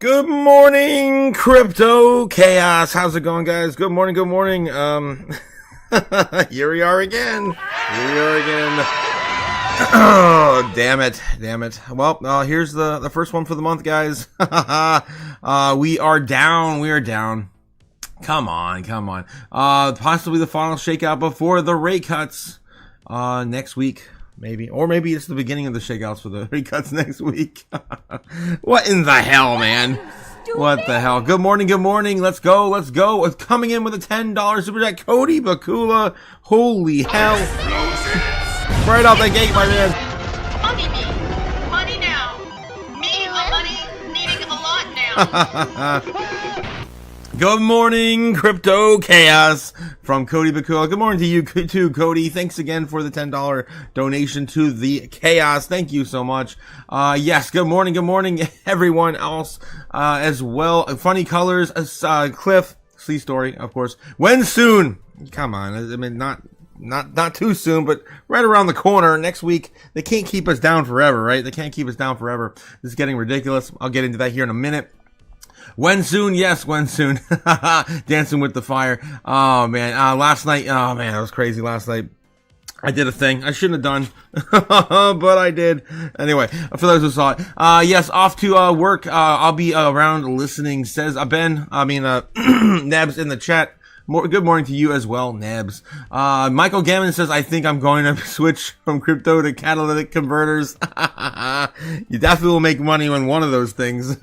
Good morning, Crypto Chaos. How's it going, guys? Good morning, good morning. Here we are again. Oh, damn it. Well, here's the first one for the month, guys. We are down. Come on. Possibly the final shakeout before the rate cuts, next week. Maybe. Or maybe it's the beginning of the shakeouts for the rate cuts next week. What in the hell, man? What the hell? Good morning. Let's go. Coming in with a $10 super chat, Cody Bakula. Holy hell. Right out the gate, my man. Money now. Money needing a lot now. Good morning, Crypto Chaos from Cody Bakula. Good morning to you too, Cody. Thanks again for the $10 donation to the Chaos. Thank you so much. Yes, good morning, everyone else, as well. Funny Colors, Cliff, Sea Story, of course. When soon? Come on. I mean, not too soon, but right around the corner next week. They can't keep us down forever, right? This is getting ridiculous. I'll get into that here in a minute. When soon? Yes, when soon. Dancing with the Fire. Oh, man. Last night. Oh, man. It was crazy last night. I did a thing I shouldn't have done, but I did. Anyway, for those who saw it. Yes, off to work. I'll be around listening, says Nebs in the chat. Good morning to you as well, Nebs. Michael Gammon says, I think I'm going to switch from crypto to catalytic converters. You definitely will make money on one of those things.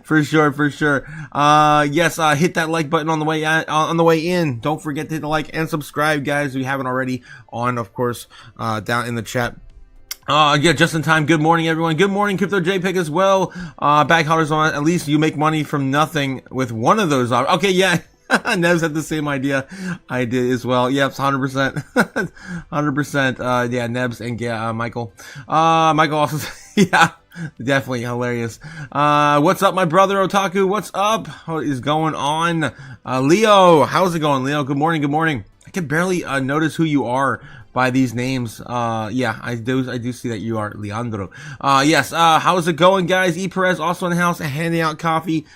For sure. Yes, hit that like button on the way in. Don't forget to hit the like and subscribe, guys, if you haven't already, on, of course, down in the chat. Yeah, just in time. Good morning, everyone. Good morning, Crypto JPEG as well. Bag holders on. At least you make money from nothing with one of those. Okay, yeah. Nevs had the same idea. I did as well. Yep, 100%. 100%. Yeah, Nebs and Michael. Michael also said, yeah, definitely hilarious. What's up, my brother Otaku? What's up? What is going on? Leo, how's it going, Leo? Good morning. I can barely notice who you are by these names. Yeah, I do see that you are Leandro. Yes, how's it going, guys? E. Perez also in the house, handing out coffee.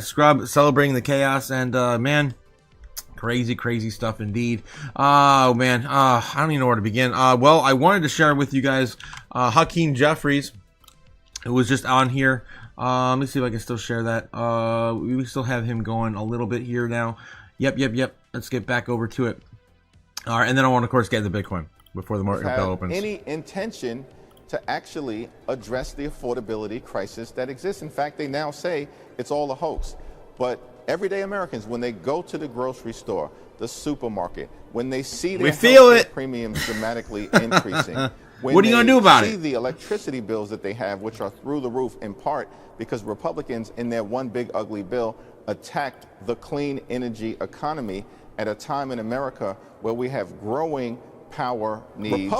Scrub celebrating the chaos, and man, crazy stuff indeed. Oh man, I don't even know where to begin. Well, I wanted to share with you guys Hakeem Jeffries, who was just on here. Let me see if I can still share that. We still have him going a little bit here now. Yep. Let's get back over to it. All right, and then I want to, of course, get into Bitcoin before the market bell opens. Any intention to actually address the affordability crisis that exists? In fact, they now say it's all a hoax. But everyday Americans, when they go to the grocery store, the supermarket, when they see their premiums dramatically increasing, when what are you going to do about see the electricity bills that they have, which are through the roof, in part because Republicans, in their one big ugly bill, attacked the clean energy economy at a time in America where we have growing power needs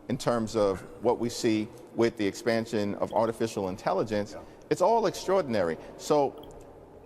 in terms of what we see with the expansion of artificial intelligence. It's all extraordinary. So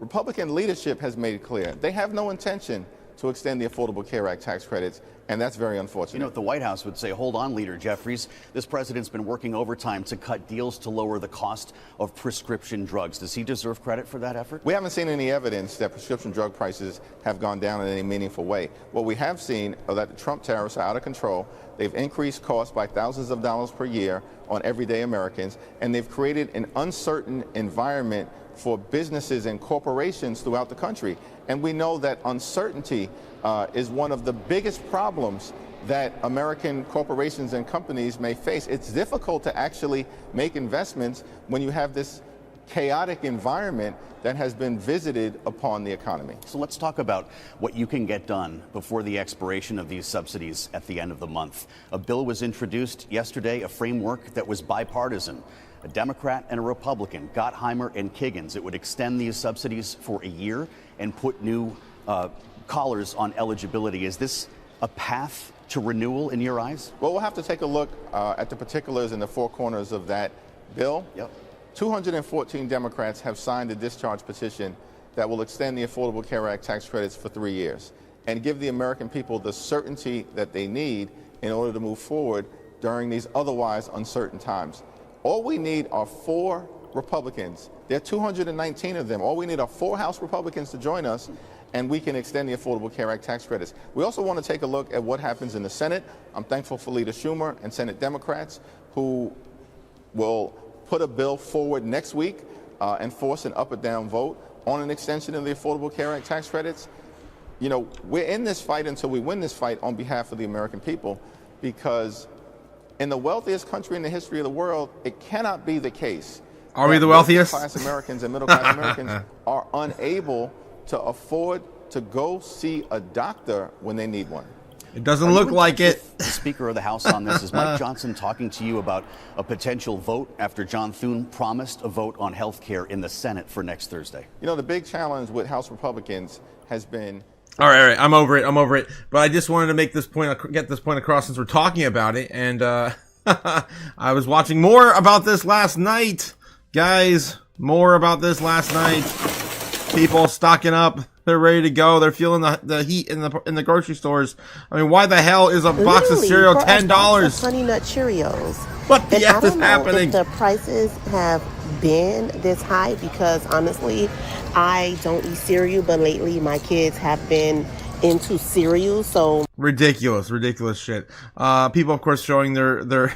Republican leadership has made it clear they have no intention to extend the Affordable Care Act tax credits, and that's very unfortunate. You know, the White House would say, hold on, Leader Jeffries. This president's been working overtime to cut deals to lower the cost of prescription drugs. Does he deserve credit for that effort? We haven't seen any evidence that prescription drug prices have gone down in any meaningful way. What we have seen are that the Trump tariffs are out of control. They've increased costs by thousands of dollars per year on everyday Americans, and they've created an uncertain environment for businesses and corporations throughout the country. And we know that uncertainty is one of the biggest problems that American corporations and companies may face. It's difficult to actually make investments when you have this chaotic environment that has been visited upon the economy. So let's talk about what you can get done before the expiration of these subsidies at the end of the month. A bill was introduced yesterday, a framework that was bipartisan. A Democrat and a Republican, Gottheimer and Kiggins. It would extend these subsidies for a year and put new collars on eligibility. Is this a path to renewal in your eyes? Well, we'll have to take a look at the particulars in the four corners of that bill. Yep. 214 Democrats have signed a discharge petition that will extend the Affordable Care Act tax credits for 3 years and give the American people the certainty that they need in order to move forward during these otherwise uncertain times. All we need are 4 Republicans. There are 219 of them. All we need are 4 House Republicans to join us, and we can extend the Affordable Care Act tax credits. We also want to take a look at what happens in the Senate. I'm thankful for Leader Schumer and Senate Democrats who will put a bill forward next week and force an up or down vote on an extension of the Affordable Care Act tax credits. You know, we're in this fight until we win this fight on behalf of the American people, because in the wealthiest country in the history of the world, it cannot be the case. Are we the wealthiest? Middle-class Americans and middle-class Americans are unable to afford to go see a doctor when they need one. It doesn't look like it. The Speaker of the House on this, is Mike Johnson talking to you about a potential vote after John Thune promised a vote on health care in the Senate for next Thursday? You know, the big challenge with House Republicans has been... All right, I'm over it. But I just wanted to make this point, get this point across since we're talking about it. And I was watching more about this last night. Guys, more about this last night. People stocking up. They're ready to go. They're feeling the heat in the grocery stores. I mean, why the hell is a box of cereal $10? Honey Nut Cheerios. What the F is happening? If the prices have been this high, because honestly, I don't eat cereal, but lately my kids have been into cereal. So ridiculous shit. People, of course, showing their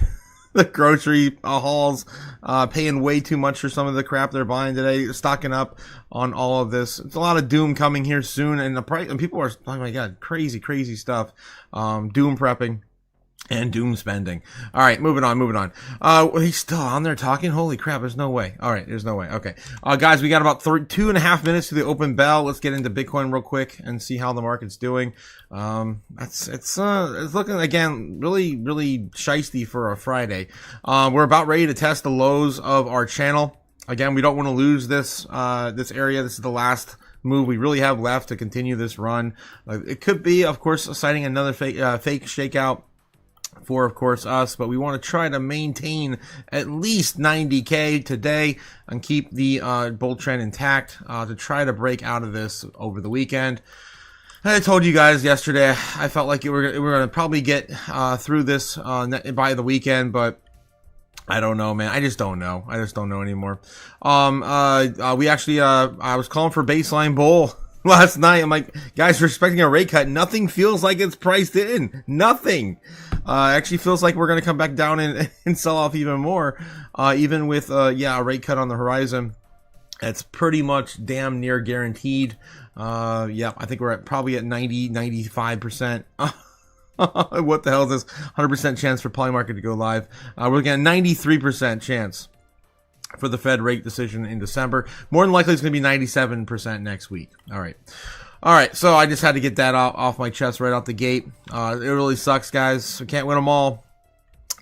the grocery hauls, paying way too much for some of the crap they're buying today, stocking up on all of this. It's a lot of doom coming here soon, and the price, and people are, oh my god, crazy stuff. Doom prepping and doom spending. All right, moving on. He's still on there talking. Holy crap! There's no way. All right, there's no way. Okay, guys, we got about 2.5 minutes to the open bell. Let's get into Bitcoin real quick and see how the market's doing. It's looking again really shiesty for a Friday. We're about ready to test the lows of our channel. Again, we don't want to lose this area. This is the last move we really have left to continue this run. It could be, of course, citing another fake shakeout for, of course, us, but we want to try to maintain at least 90K today and keep the bull trend intact to try to break out of this over the weekend. I told you guys yesterday, I felt like we're going to probably get through this by the weekend, but I don't know, man. I just don't know anymore. We actually, I was calling for baseline bull last night. I'm like, guys, we're expecting a rate cut. Nothing feels like it's priced in. Nothing. Actually feels like we're going to come back down and sell off even more, even with, a rate cut on the horizon. It's pretty much damn near guaranteed. I think we're probably at 95%. What the hell is this? 100% chance for Polymarket to go live. We're looking at 93% chance for the Fed rate decision in December. More than likely, it's going to be 97% next week. All right. So I just had to get that off my chest right out the gate. It really sucks, guys. We can't win them all.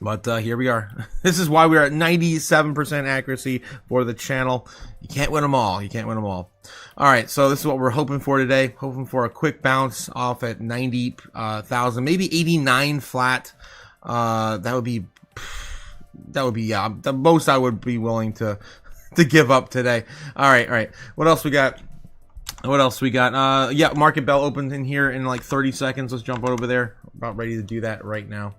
But here we are. This is why we're at 97% accuracy for the channel. You can't win them all. All right, so this is what we're hoping for today. Hoping for a quick bounce off at 90,000, maybe 89 flat. That would be the most I would be willing to give up today. All right. What else we got? Market bell opens in here in like 30 seconds. Let's jump over there. About ready to do that right now.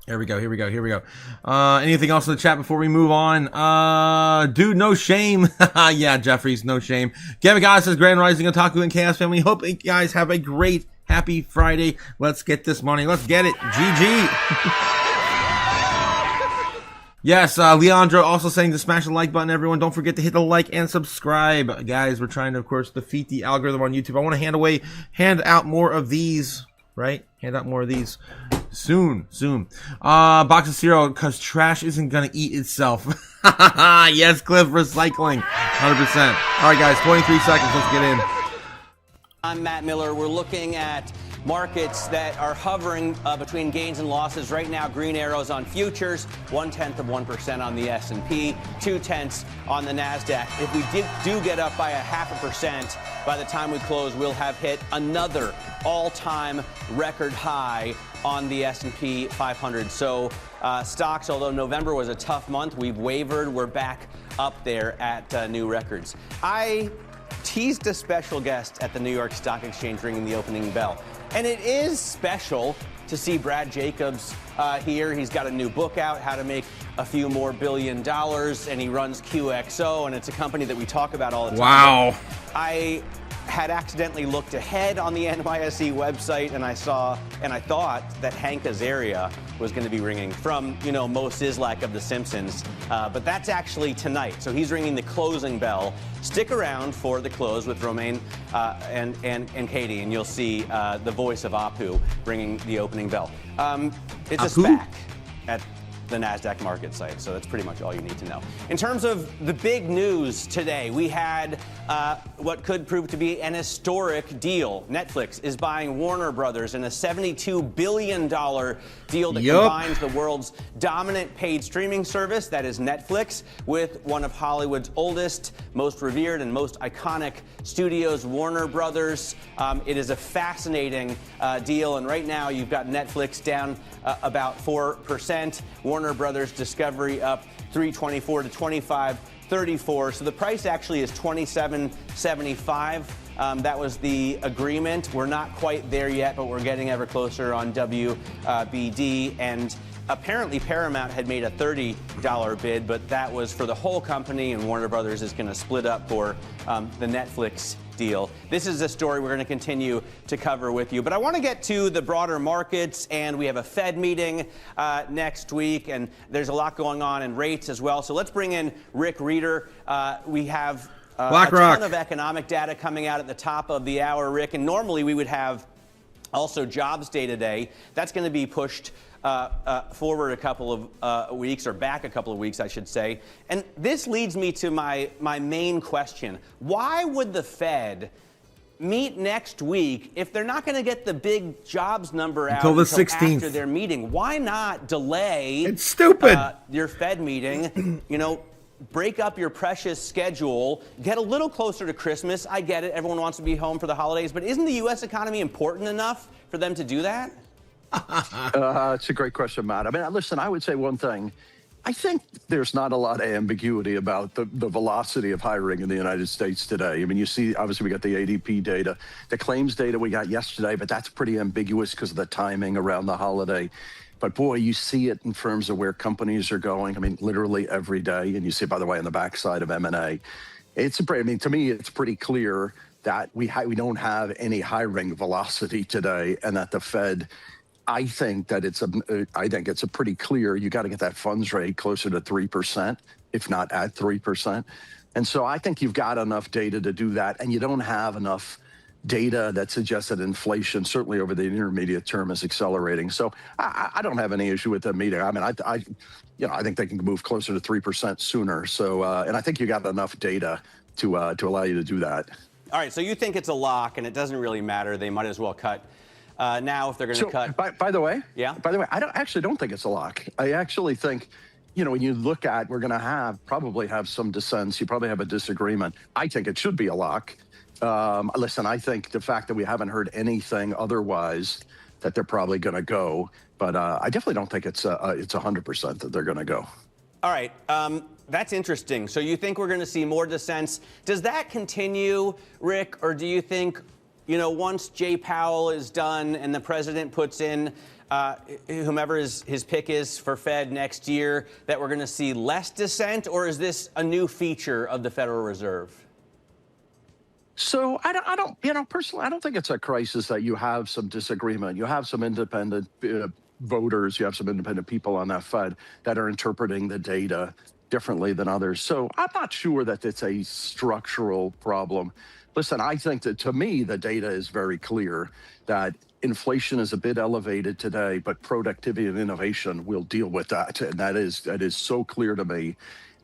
Here we go. Anything else in the chat before we move on? Dude, no shame. Yeah, Jeffries, no shame. Gavin guys says Grand Rising Otaku and Chaos family. Hope you guys have a great, happy Friday. Let's get this money. Let's get it. GG. Yes, Leandro also saying to smash the like button, everyone. Don't forget to hit the like and subscribe. Guys, we're trying to, of course, defeat the algorithm on YouTube. I want to hand out more of these, right? Hand out more of these. Soon. Box of cereal, because trash isn't going to eat itself. Yes, Cliff, recycling. 100%. All right, guys, 23 seconds. Let's get in. I'm Matt Miller. We're looking at markets that are hovering between gains and losses. Right now, green arrows on futures, 0.1% on the S&P, 0.2 on the NASDAQ. If we do get up by 0.5%, by the time we close, we'll have hit another all-time record high on the S&P 500. So stocks, although November was a tough month, we've wavered. We're back up there at new records. I teased a special guest at the New York Stock Exchange ringing the opening bell. And it is special to see Brad Jacobs here. He's got a new book out, How to Make a Few More $1 Billion, and he runs QXO, and it's a company that we talk about all the time. Wow. I had accidentally looked ahead on the NYSE website, and I thought that Hank Azaria was going to be ringing from, you know, Mo Sizlak of The Simpsons, but that's actually tonight. So he's ringing the closing bell. Stick around for the close with Romaine and Katie, and you'll see the voice of Apu ringing the opening bell. It's a SPAC at the NASDAQ market site, so that's pretty much all you need to know. In terms of the big news today, we had what could prove to be an historic deal. Netflix is buying Warner Brothers in a $72 billion deal that combines the world's dominant paid streaming service, that is Netflix, with one of Hollywood's oldest, most revered, and most iconic studios, Warner Brothers. It is a fascinating deal, and right now you've got Netflix down about 4%. Warner Brothers Discovery up 324 to 25.34. So the price actually is $27.75. That was the agreement. We're not quite there yet, but we're getting ever closer on WBD. And apparently Paramount had made a $30 bid, but that was for the whole company, and Warner Brothers is going to split up for the Netflix deal. This is a story we're going to continue to cover with you, but I want to get to the broader markets, and we have a Fed meeting next week, and there's a lot going on in rates as well. So let's bring in Rick Reeder. We have a ton of economic data coming out at the top of the hour, Rick, and normally we would have also jobs day today. That's going to be pushed forward a couple of weeks, or back a couple of weeks, I should say. And this leads me to my main question. Why would the Fed meet next week if they're not going to get the big jobs number out until the 16th after their meeting? Why not delay it's stupid. Your Fed meeting? You know, break up your precious schedule, get a little closer to Christmas. I get it. Everyone wants to be home for the holidays. But isn't the U.S. economy important enough for them to do that? It's a great question, Matt. I mean, listen, I would say one thing. I think there's not a lot of ambiguity about the velocity of hiring in the United States today. I mean, you see, obviously, we got the ADP data, the claims data we got yesterday, but that's pretty ambiguous because of the timing around the holiday. But boy, you see it in terms of where companies are going. I mean, literally every day. And you see it, by the way, on the backside of M&A. I mean, to me, it's pretty clear that we don't have any hiring velocity today, and that the Fed, I think it's a pretty clear, you got to get that funds rate closer to 3%, if not at 3%. And so I think you've got enough data to do that, and you don't have enough data that suggests that inflation, certainly over the intermediate term, is accelerating. So I don't have any issue with the meeting. I mean, I think they can move closer to 3% sooner. So, and I think you got enough data to allow you to do that. All right, so you think it's a lock, and it doesn't really matter. They might as well cut now if they're going to cut. By the way, I don't think it's a lock. I actually think, when you look at, we're going to probably have some dissents. You probably have a disagreement. I think it should be a lock. Listen, I think the fact that we haven't heard anything otherwise, that they're probably going to go. But I definitely don't think it's 100% that they're going to go. All right. That's interesting. So you think we're going to see more dissents. Does that continue, Rick, or do you think, once Jay Powell is done and the president puts in whomever his pick is for Fed next year, that we're going to see less dissent, or is this a new feature of the Federal Reserve? So personally, I don't think it's a crisis that you have some disagreement. You have some independent voters, you have some independent people on that Fed that are interpreting the data differently than others. So I'm not sure that it's a structural problem. Listen, I think that, to me, the data is very clear that inflation is a bit elevated today, but productivity and innovation will deal with that. And that is so clear to me.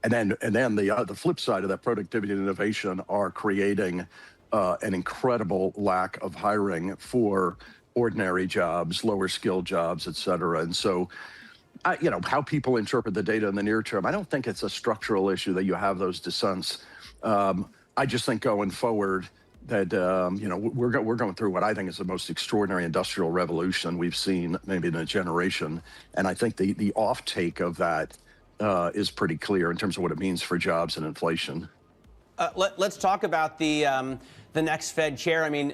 And then the flip side of that, productivity and innovation, are creating an incredible lack of hiring for ordinary jobs, lower skilled jobs, et cetera. And so, how people interpret the data in the near term, I don't think it's a structural issue that you have those dissents. I just think going forward that, we're going through what I think is the most extraordinary industrial revolution we've seen maybe in a generation. And I think the off-take of that is pretty clear in terms of what it means for jobs and inflation. Let's talk about the next Fed chair. I mean,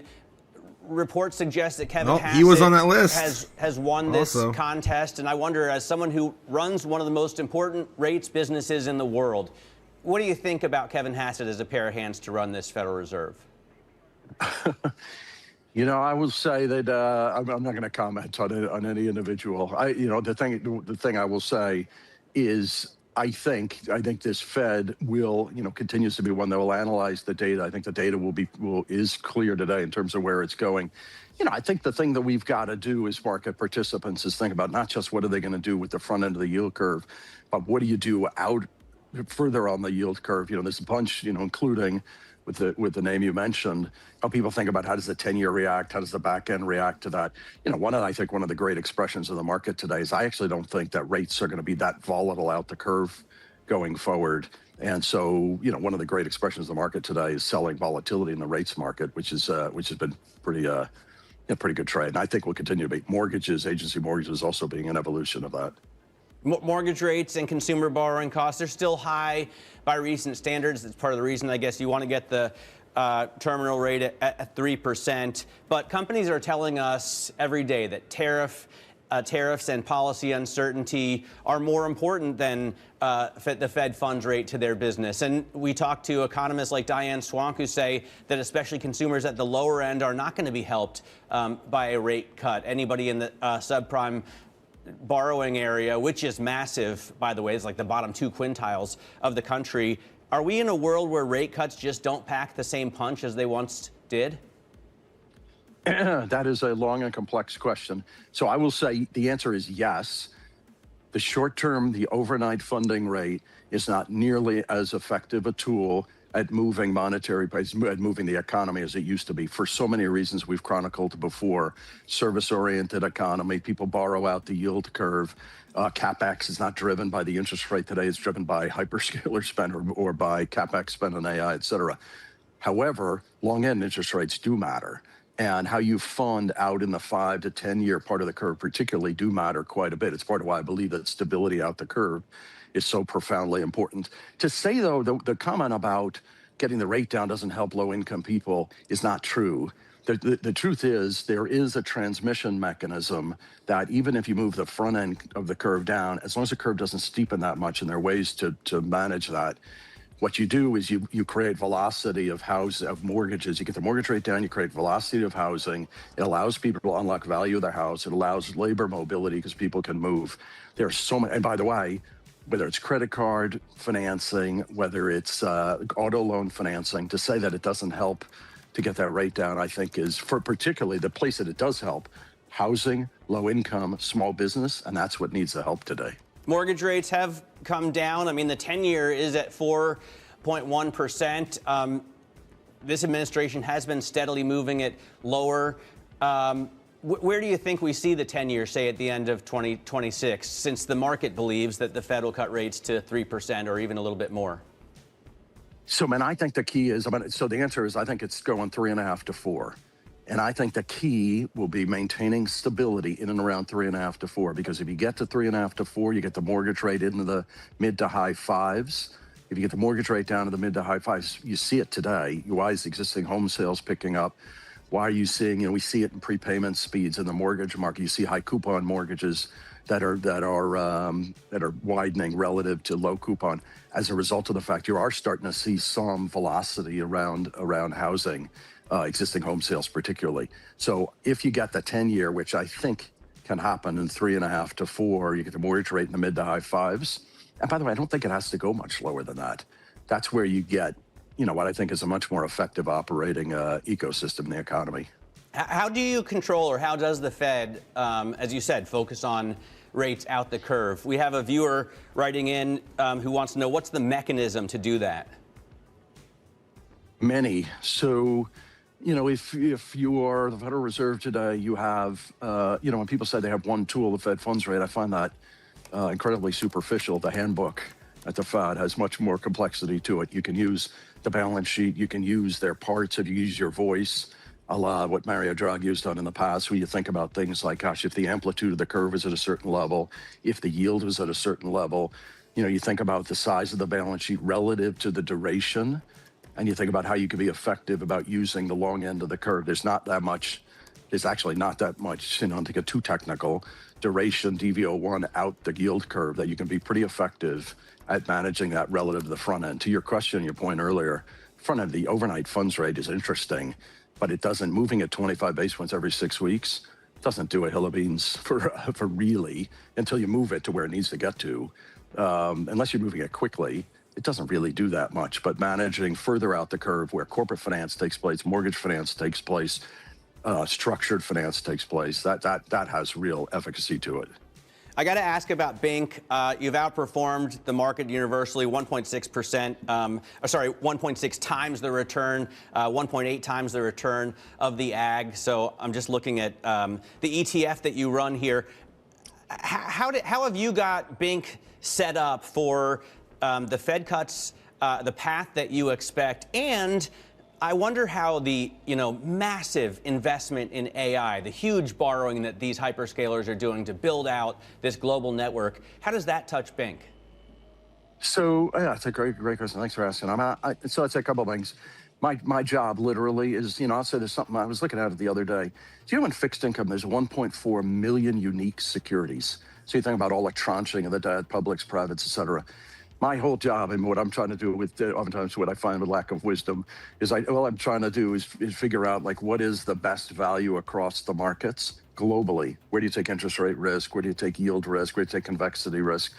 reports suggest that Kevin Hassett he was on that list. has won this Also. contest, and I wonder, as someone who runs one of the most important rates businesses in the world, what do you think about Kevin Hassett as a pair of hands to run this Federal Reserve? You know, I will say that I'm not going to comment on any individual. The thing I will say is I think this Fed will, continues to be one that will analyze the data. I think the data is clear today in terms of where it's going. I think the thing that we've got to do as market participants is think about not just what are they going to do with the front end of the yield curve, but what do you do out further on the yield curve? There's a bunch, including with the name you mentioned, how people think about how does the 10-year react, how does the back end react to that. I think one of the great expressions of the market today is I actually don't think that rates are going to be that volatile out the curve going forward. And so, one of the great expressions of the market today is selling volatility in the rates market, which has been pretty good trade. And I think will continue to be. Agency mortgages also being an evolution of that. Mortgage rates and consumer borrowing costs are still high by recent standards. That's part of the reason, I guess, you want to get the terminal rate at 3%. But companies are telling us every day that tariffs and policy uncertainty are more important than the Fed funds rate to their business. And we talk to economists like Diane Swank who say that especially consumers at the lower end are not going to be helped by a rate cut. Anybody in the subprime borrowing area, which is massive, by the way, it's like the bottom 2 quintiles of the country. Are we in a world where rate cuts just don't pack the same punch as they once did? That is a long and complex question. So I will say the answer is yes. The short term, the overnight funding rate is not nearly as effective a tool at moving monetary prices, at moving the economy as it used to be for so many reasons we've chronicled before. Service-oriented economy, people borrow out the yield curve. CapEx is not driven by the interest rate today, it's driven by hyperscaler spend or by CapEx spend on AI, et cetera. However, long-end interest rates do matter. And how you fund out in the 5 to 10 year part of the curve particularly do matter quite a bit. It's part of why I believe that stability out the curve is so profoundly important. To say, though, the comment about getting the rate down doesn't help low-income people is not true. The truth is there is a transmission mechanism that even if you move the front end of the curve down, as long as the curve doesn't steepen that much, and there are ways to manage that, what you do is you create velocity of mortgages. You get the mortgage rate down, you create velocity of housing. It allows people to unlock value of their house. It allows labor mobility because people can move. There are so many, and by the way, whether it's credit card financing, whether it's auto loan financing, to say that it doesn't help to get that rate down, I think is, for particularly the place that it does help, housing, low income, small business, and that's what needs the help today. Mortgage rates have come down. I mean, the 10-year is at 4.1%. This administration has been steadily moving it lower. Where do you think we see the 10-year, say, at the end of 2026, since the market believes that the Fed will cut rates to 3% or even a little bit more? So, I think the key is, so the answer is I think it's going 3.5 to 4. And I think the key will be maintaining stability in and around 3.5 to 4, because if you get to 3.5 to 4, you get the mortgage rate into the mid to high 5s. If you get the mortgage rate down to the mid to high 5s, you see it today. Why is existing home sales picking up? Why are you seeing, we see it in prepayment speeds in the mortgage market. You see high coupon mortgages that are widening relative to low coupon as a result of the fact you are starting to see some velocity around housing, existing home sales particularly. So if you get the 10-year, which I think can happen in 3.5 to 4, you get the mortgage rate in the mid to high 5s. And by the way, I don't think it has to go much lower than that. That's where you get, what I think is a much more effective operating ecosystem in the economy. How do you control, or how does the Fed, as you said, focus on rates out the curve? We have a viewer writing in who wants to know what's the mechanism to do that? Many. So, if you are the Federal Reserve today, you have, when people say they have one tool, the Fed funds rate, I find that incredibly superficial. The handbook at the Fed has much more complexity to it. You can use the balance sheet, you can use their parts, if you use your voice, a la what Mario Draghi has done in the past, where you think about things like, gosh, if the amplitude of the curve is at a certain level, if the yield was at a certain level, you think about the size of the balance sheet relative to the duration, and you think about how you can be effective about using the long end of the curve. There's not that much is actually not that much, to get too technical, duration, DV01 out the yield curve, that you can be pretty effective at managing that relative to the front end. To your question, your point earlier, front end, the overnight funds rate is interesting, but it doesn't, moving at 25 basis points every 6 weeks, doesn't do a hill of beans for really, until you move it to where it needs to get to. Unless you're moving it quickly, it doesn't really do that much. But managing further out the curve where corporate finance takes place, mortgage finance takes place, structured finance takes place, that has real efficacy to it. I got to ask about Bink. You've outperformed the market universally 1.6%, 1.6 times the return, 1.8 times the return of the ag. So I'm just looking at the ETF that you run here. How have you got Bink set up for the Fed cuts, the path that you expect, and I wonder how the massive investment in AI, the huge borrowing that these hyperscalers are doing to build out this global network, how does that touch Bink? So yeah, it's a great question. Thanks for asking. So I'd say a couple of things. My job literally is, I'll say there's something I was looking at it the other day. Do in fixed income, there's 1.4 million unique securities. So you think about all the tranching of the debt, publics, privates, et cetera. My whole job, and what I'm trying to do with oftentimes what I find with lack of wisdom is all I'm trying to do is figure out what is the best value across the markets globally. Where do you take interest rate risk? Where do you take yield risk? Where do you take convexity risk?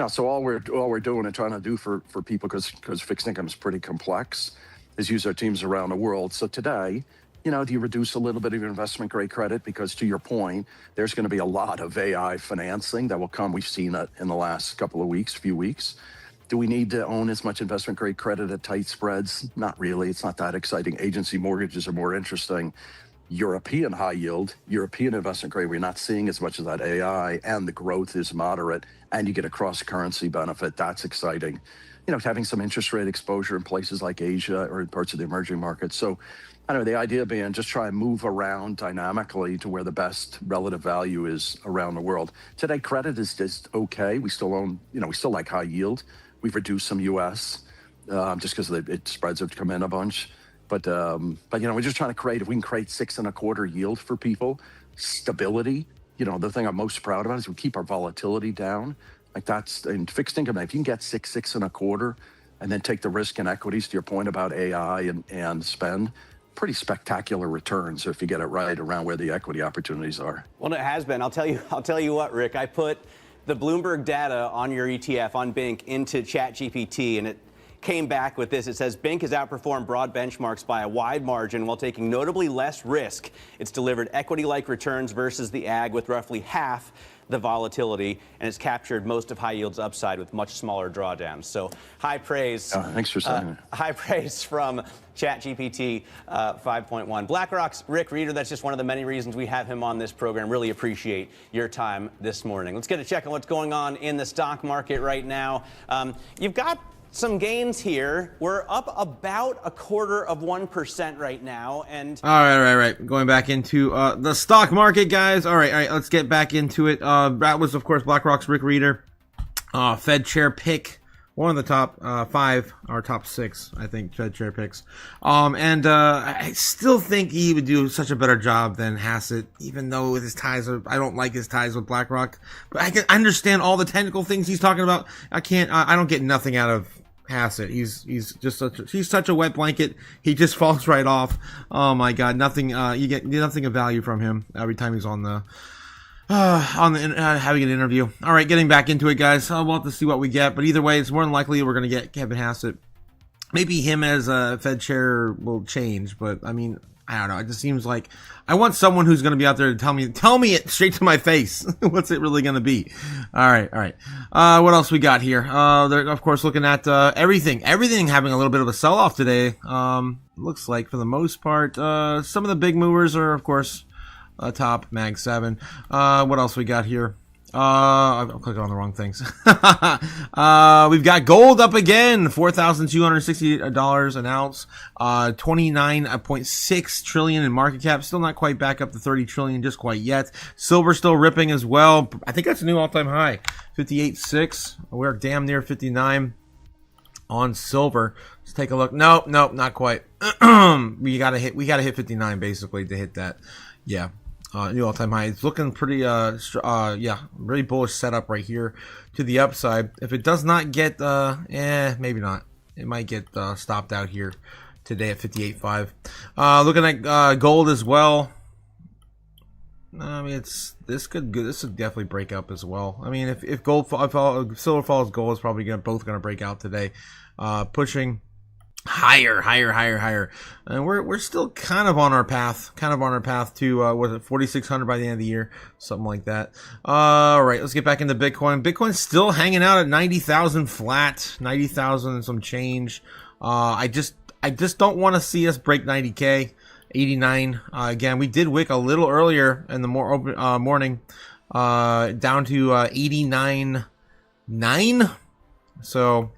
So all we're doing and trying to do for people, because fixed income is pretty complex, is use our teams around the world. So today, do you reduce a little bit of your investment grade credit? Because to your point, there's going to be a lot of AI financing that will come. We've seen it in the last few weeks. Do we need to own as much investment grade credit at tight spreads? Not really. It's not that exciting. Agency mortgages are more interesting. European high yield, European investment grade, we're not seeing as much of that AI, and the growth is moderate, and you get a cross currency benefit. That's exciting. Having some interest rate exposure in places like Asia or in parts of the emerging markets. So anyway, the idea being just try and move around dynamically to where the best relative value is around the world. Today, credit is just okay. We still own, we still like high yield. We've reduced some U.S. Just because the spreads have come in a bunch. But we're just trying to create, if we can create 6.25 yield for people, stability. The thing I'm most proud about is we keep our volatility down. That's in fixed income. If you can get 6.25, and then take the risk in equities, to your point about AI and spend, pretty spectacular returns if you get it right around where the equity opportunities are. Well, it has been. I'll tell you what, Rick. I put the Bloomberg data on your ETF on Bink into ChatGPT, and it came back with this. It says Bink has outperformed broad benchmarks by a wide margin while taking notably less risk. It's delivered equity-like returns versus the ag with roughly half the volatility, and it's captured most of high yield's upside with much smaller drawdowns. So high praise. Thanks for saying that. High praise from ChatGPT 5.1. BlackRock's Rick Reeder, that's just one of the many reasons we have him on this program. Really appreciate your time this morning. Let's get a check on what's going on in the stock market right now. You've got some gains here. We're up about 1/4% right now. And all right. Going back into the stock market, guys. All right. Let's get back into it. That was, of course, BlackRock's Rick Reeder, Fed chair pick, one of the top 5 or top 6, I think, Fed chair picks. And I still think he would do such a better job than Hassett, even though with his ties, I don't like his ties with BlackRock. But I can understand all the technical things he's talking about. I don't get nothing out of Hassett. He's such a wet blanket. He just falls right off. Oh my God, nothing. You get nothing of value from him every time he's on the having an interview. All right, getting back into it, guys. We'll have to see what we get, but either way, it's more than likely we're going to get Kevin Hassett. Maybe him as a Fed chair will change, but I mean, I don't know. It just seems like I want someone who's going to be out there to tell me it straight to my face. What's it really going to be? All right. What else we got here? They're of course looking at everything having a little bit of a sell-off today. Looks like for the most part, some of the big movers are of course top Mag 7. What else we got here? I'm clicking on the wrong things. We've got gold up again, $4,260 an ounce, 29.6 trillion in market cap. Still not quite back up to 30 trillion just quite yet. Silver still ripping as well. I think that's a new all-time high, 58.6. We're damn near 59 on silver. Let's take a look. No, not quite. We gotta hit 59 basically to hit that. Yeah. New all-time high. It's looking pretty, really bullish setup right here to the upside. If it does not get, maybe not. It might get stopped out here today at 58.5. Looking at gold as well. I mean, this could definitely break up as well. I mean, if silver falls, gold is probably both gonna break out today, pushing higher, and we're still kind of on our path to was it 4,600 by the end of the year, something like that. All right, let's get back into Bitcoin. Bitcoin's still hanging out at 90,000 flat, 90,000 and some change. I just don't want to see us break 90K. 89. Again, we did wick a little earlier in the morning, down to 89.9. So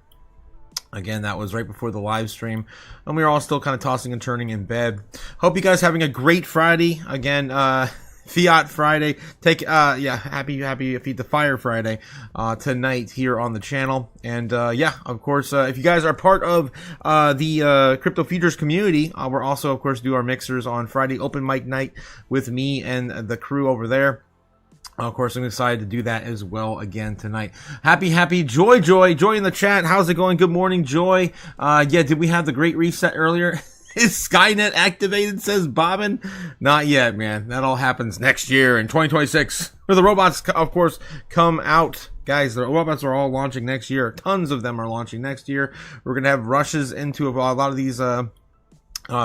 again, that was right before the live stream, and we were all still kind of tossing and turning in bed. Hope you guys having a great Friday. Again, Fiat Friday. Happy Feed the Fire Friday tonight here on the channel. And of course, if you guys are part of the crypto futures community, we're also of course do our mixers on Friday, open mic night with me and the crew over there. Of course, I'm excited to do that as well again tonight. Happy Joy in the chat. How's it going? Good morning, Joy. Did we have the great reset earlier? Is Skynet activated, says Bobbin? Not yet, man. That all happens next year in 2026. Where the robots, of course, come out. Guys, the robots are all launching next year. Tons of them are launching next year. We're going to have rushes into a lot of these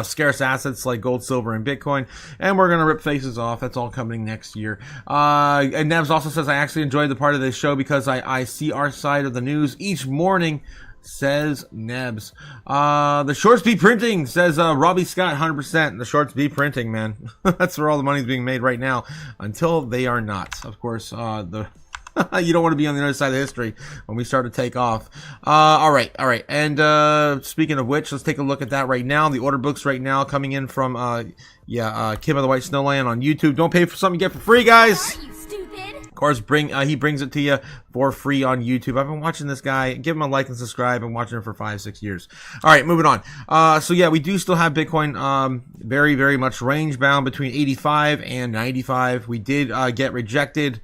scarce assets like gold, silver, and Bitcoin. And we're going to rip faces off. That's all coming next year. And Nebs also says, I actually enjoyed the part of this show because I see our side of the news each morning. Says Nebs. The shorts be printing, says Robbie Scott, 100%. The shorts be printing, man. That's where all the money's being made right now, until they are not. Of course, you don't want to be on the other side of history when we start to take off. All right. And speaking of which, let's take a look at that right now. The order books right now coming in from Kim of the White Snowland on YouTube. Don't pay for something you get for free, guys. Of course, he brings it to you for free on YouTube. I've been watching this guy. Give him a like and subscribe. I'm watching him for 5-6 years. All right, moving on. We do still have Bitcoin very, very much range bound between 85 and 95. We did get rejected.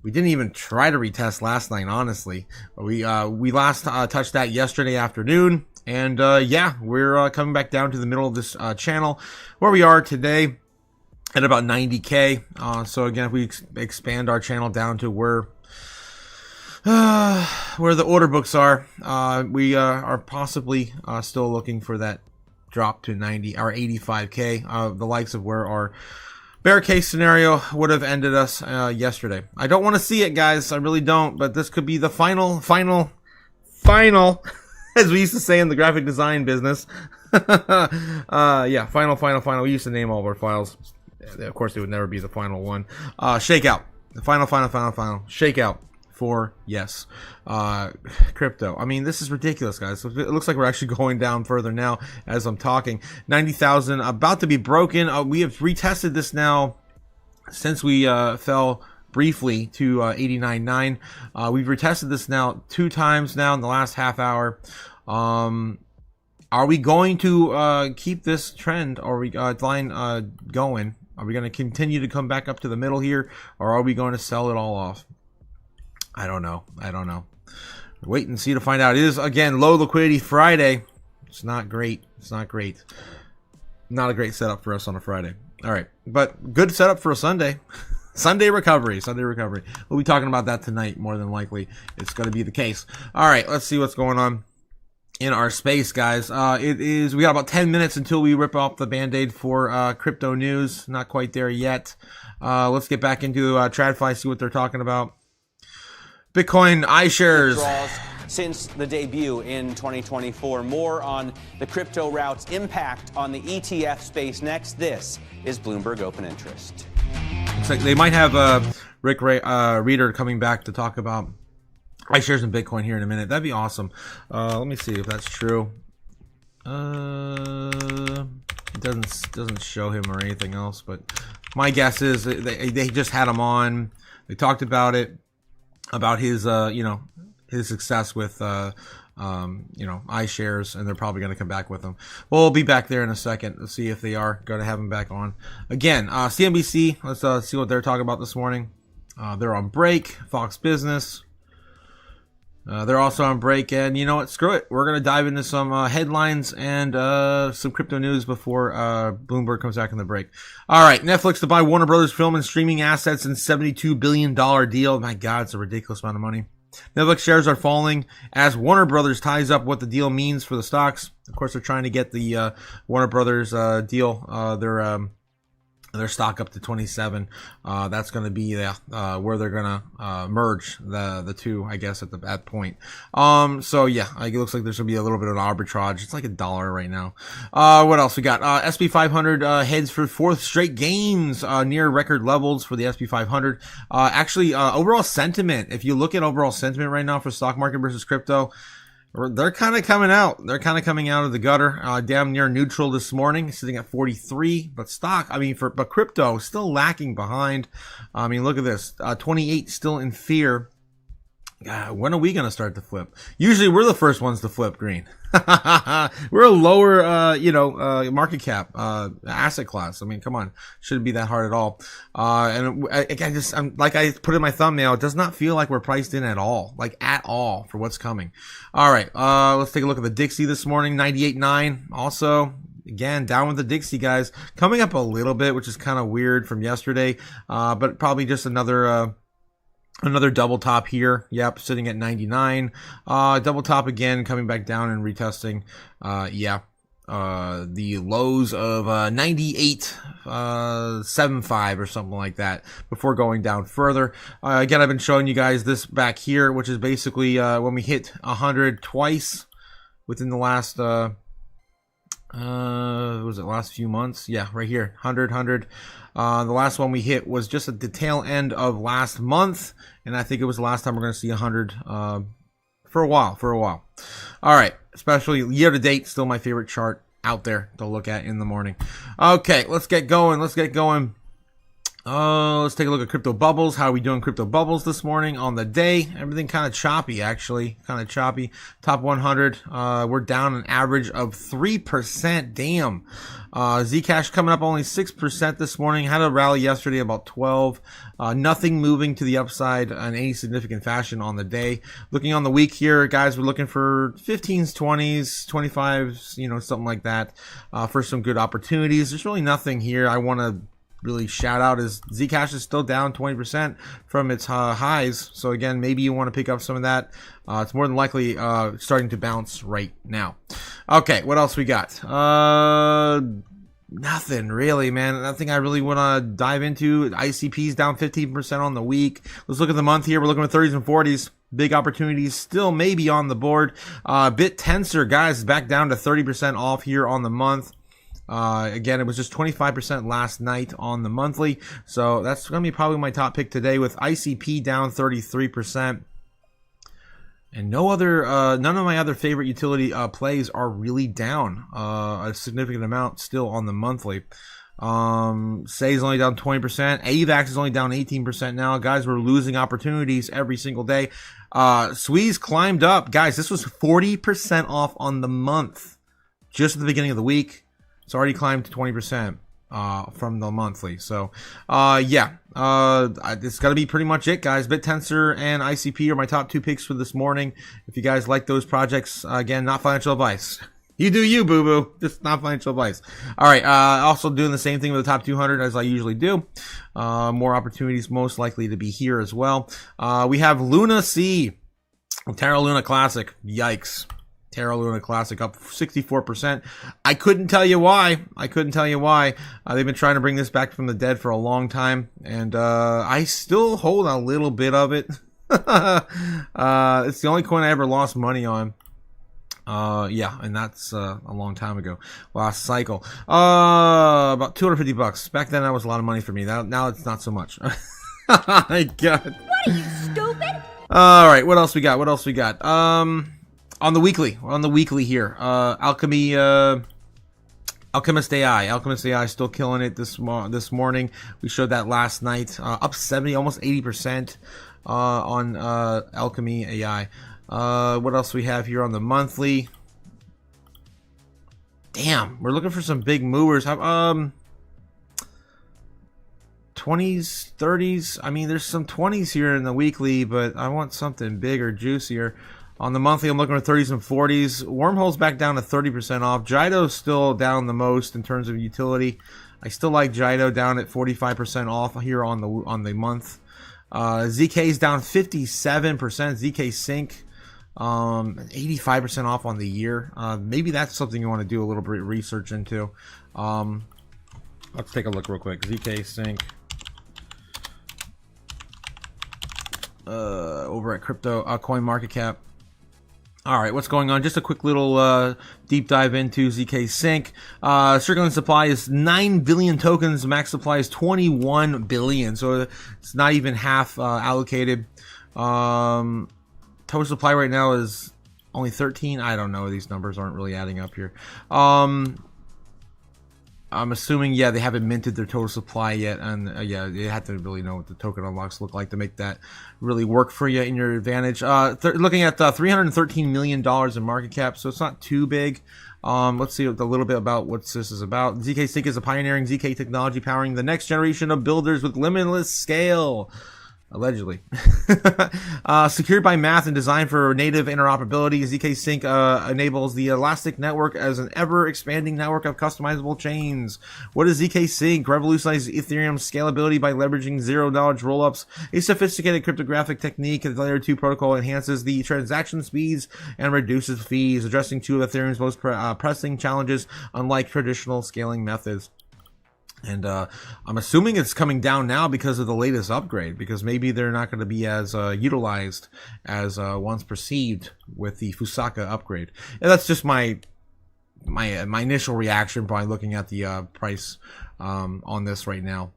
We didn't even try to retest last night, honestly. We last touched that yesterday afternoon. And we're coming back down to the middle of this channel where we are today. At about 90K. So again, if we expand our channel down to where the order books are, we are possibly still looking for that drop to 90 or 85K. The likes of where our bear case scenario would have ended us yesterday. I don't want to see it, guys. I really don't. But this could be the final, as we used to say in the graphic design business. Final. We used to name all of our files. Of course, it would never be the final one. Shakeout. The final. Shakeout for, yes, crypto. I mean, this is ridiculous, guys. It looks like we're actually going down further now as I'm talking. 90,000 about to be broken. We have retested this now since we fell briefly to 89.9. We've retested this now 2 times now in the last half hour. Are we going to keep this trend or line going? Are we going to continue to come back up to the middle here, or are we going to sell it all off? I don't know. Wait and see to find out. It is, again, low liquidity Friday. It's not great. Not a great setup for us on a Friday. All right, but good setup for a Sunday. Sunday recovery. We'll be talking about that tonight, more than likely. It's going to be the case. All right, let's see what's going on in our space, guys. We got about 10 minutes until we rip off the band-aid for crypto news. Not quite there yet. Let's get back into TradFi, see what they're talking about. Bitcoin iShares. Since the debut in 2024. More on the crypto route's impact on the ETF space next. This is Bloomberg Open Interest. Looks like they might have Rick Reader coming back to talk about iShares and Bitcoin here in a minute. That'd be awesome. Let me see if that's true. It doesn't show him or anything else, but my guess is they just had him on. They talked about it, about his his success with iShares, and they're probably going to come back with them. We'll be back there in a second to see if they are going to have them back on again. CNBC, let's see what they're talking about this morning. They're on break. Fox Business, they're also on break, and you know what? Screw it. We're going to dive into some headlines and some crypto news before Bloomberg comes back in the break. All right, Netflix to buy Warner Brothers film and streaming assets in $72 billion deal. My God, it's a ridiculous amount of money. Netflix shares are falling as Warner Brothers ties up what the deal means for the stocks. Of course, they're trying to get the Warner Brothers deal, their stock up to 27. That's going to be where they're going to merge the two, I guess, at that point. So yeah, it looks like there's going to be a little bit of an arbitrage. It's like $1 right now. What else we got? SP 500 heads for fourth straight gains, near record levels for the SP 500. Actually, overall sentiment, if you look at overall sentiment right now for stock market versus crypto, they're kind of coming out. They're kind of coming out of the gutter. Damn near neutral this morning, sitting at 43. But but crypto still lacking behind. I mean, look at this. 28 still in fear. When are we going to start to flip? Usually we're the first ones to flip green. We're a lower, market cap, asset class. I mean, come on. Shouldn't be that hard at all. And I'm like I put in my thumbnail, it does not feel like we're priced in at all, for what's coming. All right. Let's take a look at the Dixie this morning, 98.9. Also, again, down with the Dixie, guys. Coming up a little bit, which is kind of weird from yesterday. But probably just another double top here. Yep, sitting at 99. Double top again, coming back down and retesting. The lows of 98.75 or something like that before going down further. Again, I've been showing you guys this back here, which is basically when we hit 100 twice within the last last few months? Yeah, right here, 100. The last one we hit was just at the tail end of last month, and I think it was the last time we're going to see 100 for a while. All right, especially year to date, still my favorite chart out there to look at in the morning. Okay, let's get going. Let's take a look at crypto bubbles. How are we doing crypto bubbles this morning on the day? Everything kind of choppy, actually. Top 100, we're down an average of 3%. Damn. Zcash coming up only 6% this morning. Had a rally yesterday about 12. Nothing moving to the upside in any significant fashion on the day. Looking on the week here, guys, we're looking for 15s, 20s, 25s, something like that, for some good opportunities. There's really nothing here I want to really shout out. Is Zcash is still down 20% from its highs. So again, maybe you want to pick up some of that. It's more than likely starting to bounce right now. Okay, what else we got? Nothing really, man. Nothing I really want to dive into. ICP's down 15% on the week. Let's look at the month here. We're looking at 30s and 40s. Big opportunities still maybe on the board. BitTensor, guys, is back down to 30% off here on the month. Again, it was just 25% last night on the monthly. So that's going to be probably my top pick today, with ICP down 33%. And none of my other favorite utility plays are really down a significant amount still on the monthly. Say is only down 20%. AVAX is only down 18% now. Guys, we're losing opportunities every single day. Squeeze climbed up. Guys, this was 40% off on the month. Just at the beginning of the week. It's already climbed to 20% from the monthly. So, it's got to be pretty much it, guys. BitTensor and ICP are my top two picks for this morning. If you guys like those projects, again, not financial advice. You do you, boo-boo. Just not financial advice. All right. Also doing the same thing with the top 200 as I usually do. More opportunities most likely to be here as well. We have Luna C. Terra Luna Classic. Yikes. Terra Luna Classic up 64%. I couldn't tell you why. They've been trying to bring this back from the dead for a long time, and I still hold a little bit of it. It's the only coin I ever lost money on. And that's a long time ago. Last cycle. About $250. Back then that was a lot of money for me. Now it's not so much. My God. What are you, stupid? All right, what else we got? On the weekly here, Alchemist AI still killing it this morning. We showed that last night, up 70, almost 80% on Alchemy AI. What else we have here on the monthly? Damn, we're looking for some big movers. 20s, 30s. I mean, there's some 20s here in the weekly, but I want something bigger, juicier. On the monthly, I'm looking for 30s and 40s. Wormhole's back down to 30% off. Jido's still down the most in terms of utility. I still like Jido down at 45% off here on the month. ZK's down 57%. ZK Sync 85% off on the year. Maybe that's something you want to do a little bit of research into. Let's take a look real quick. ZK Sync over at Crypto Coin Market Cap. All right, what's going on? Just a quick little deep dive into ZK Sync. Circulating supply is 9 billion tokens. Max supply is 21 billion, so it's not even half allocated. Total supply right now is only 13. I don't know. These numbers aren't really adding up here. I'm assuming, yeah, they haven't minted their total supply yet, and yeah, you have to really know what the token unlocks look like to make that really work for you in your advantage. Looking at $313 million in market cap, so it's not too big. Let's see a little bit about what this is about. ZK Sync is a pioneering ZK technology powering the next generation of builders with limitless scale. Allegedly. Secured by math and designed for native interoperability, ZK Sync enables the elastic network as an ever-expanding network of customizable chains. What is ZK Sync? Revolutionize Ethereum's scalability by leveraging zero-knowledge rollups. A sophisticated cryptographic technique, the Layer 2 protocol enhances the transaction speeds and reduces fees, addressing two of Ethereum's most pressing challenges, unlike traditional scaling methods. And I'm assuming it's coming down now because of the latest upgrade, because maybe they're not going to be as utilized as once perceived with the Fusaka upgrade. And that's just my initial reaction by looking at the price on this right now.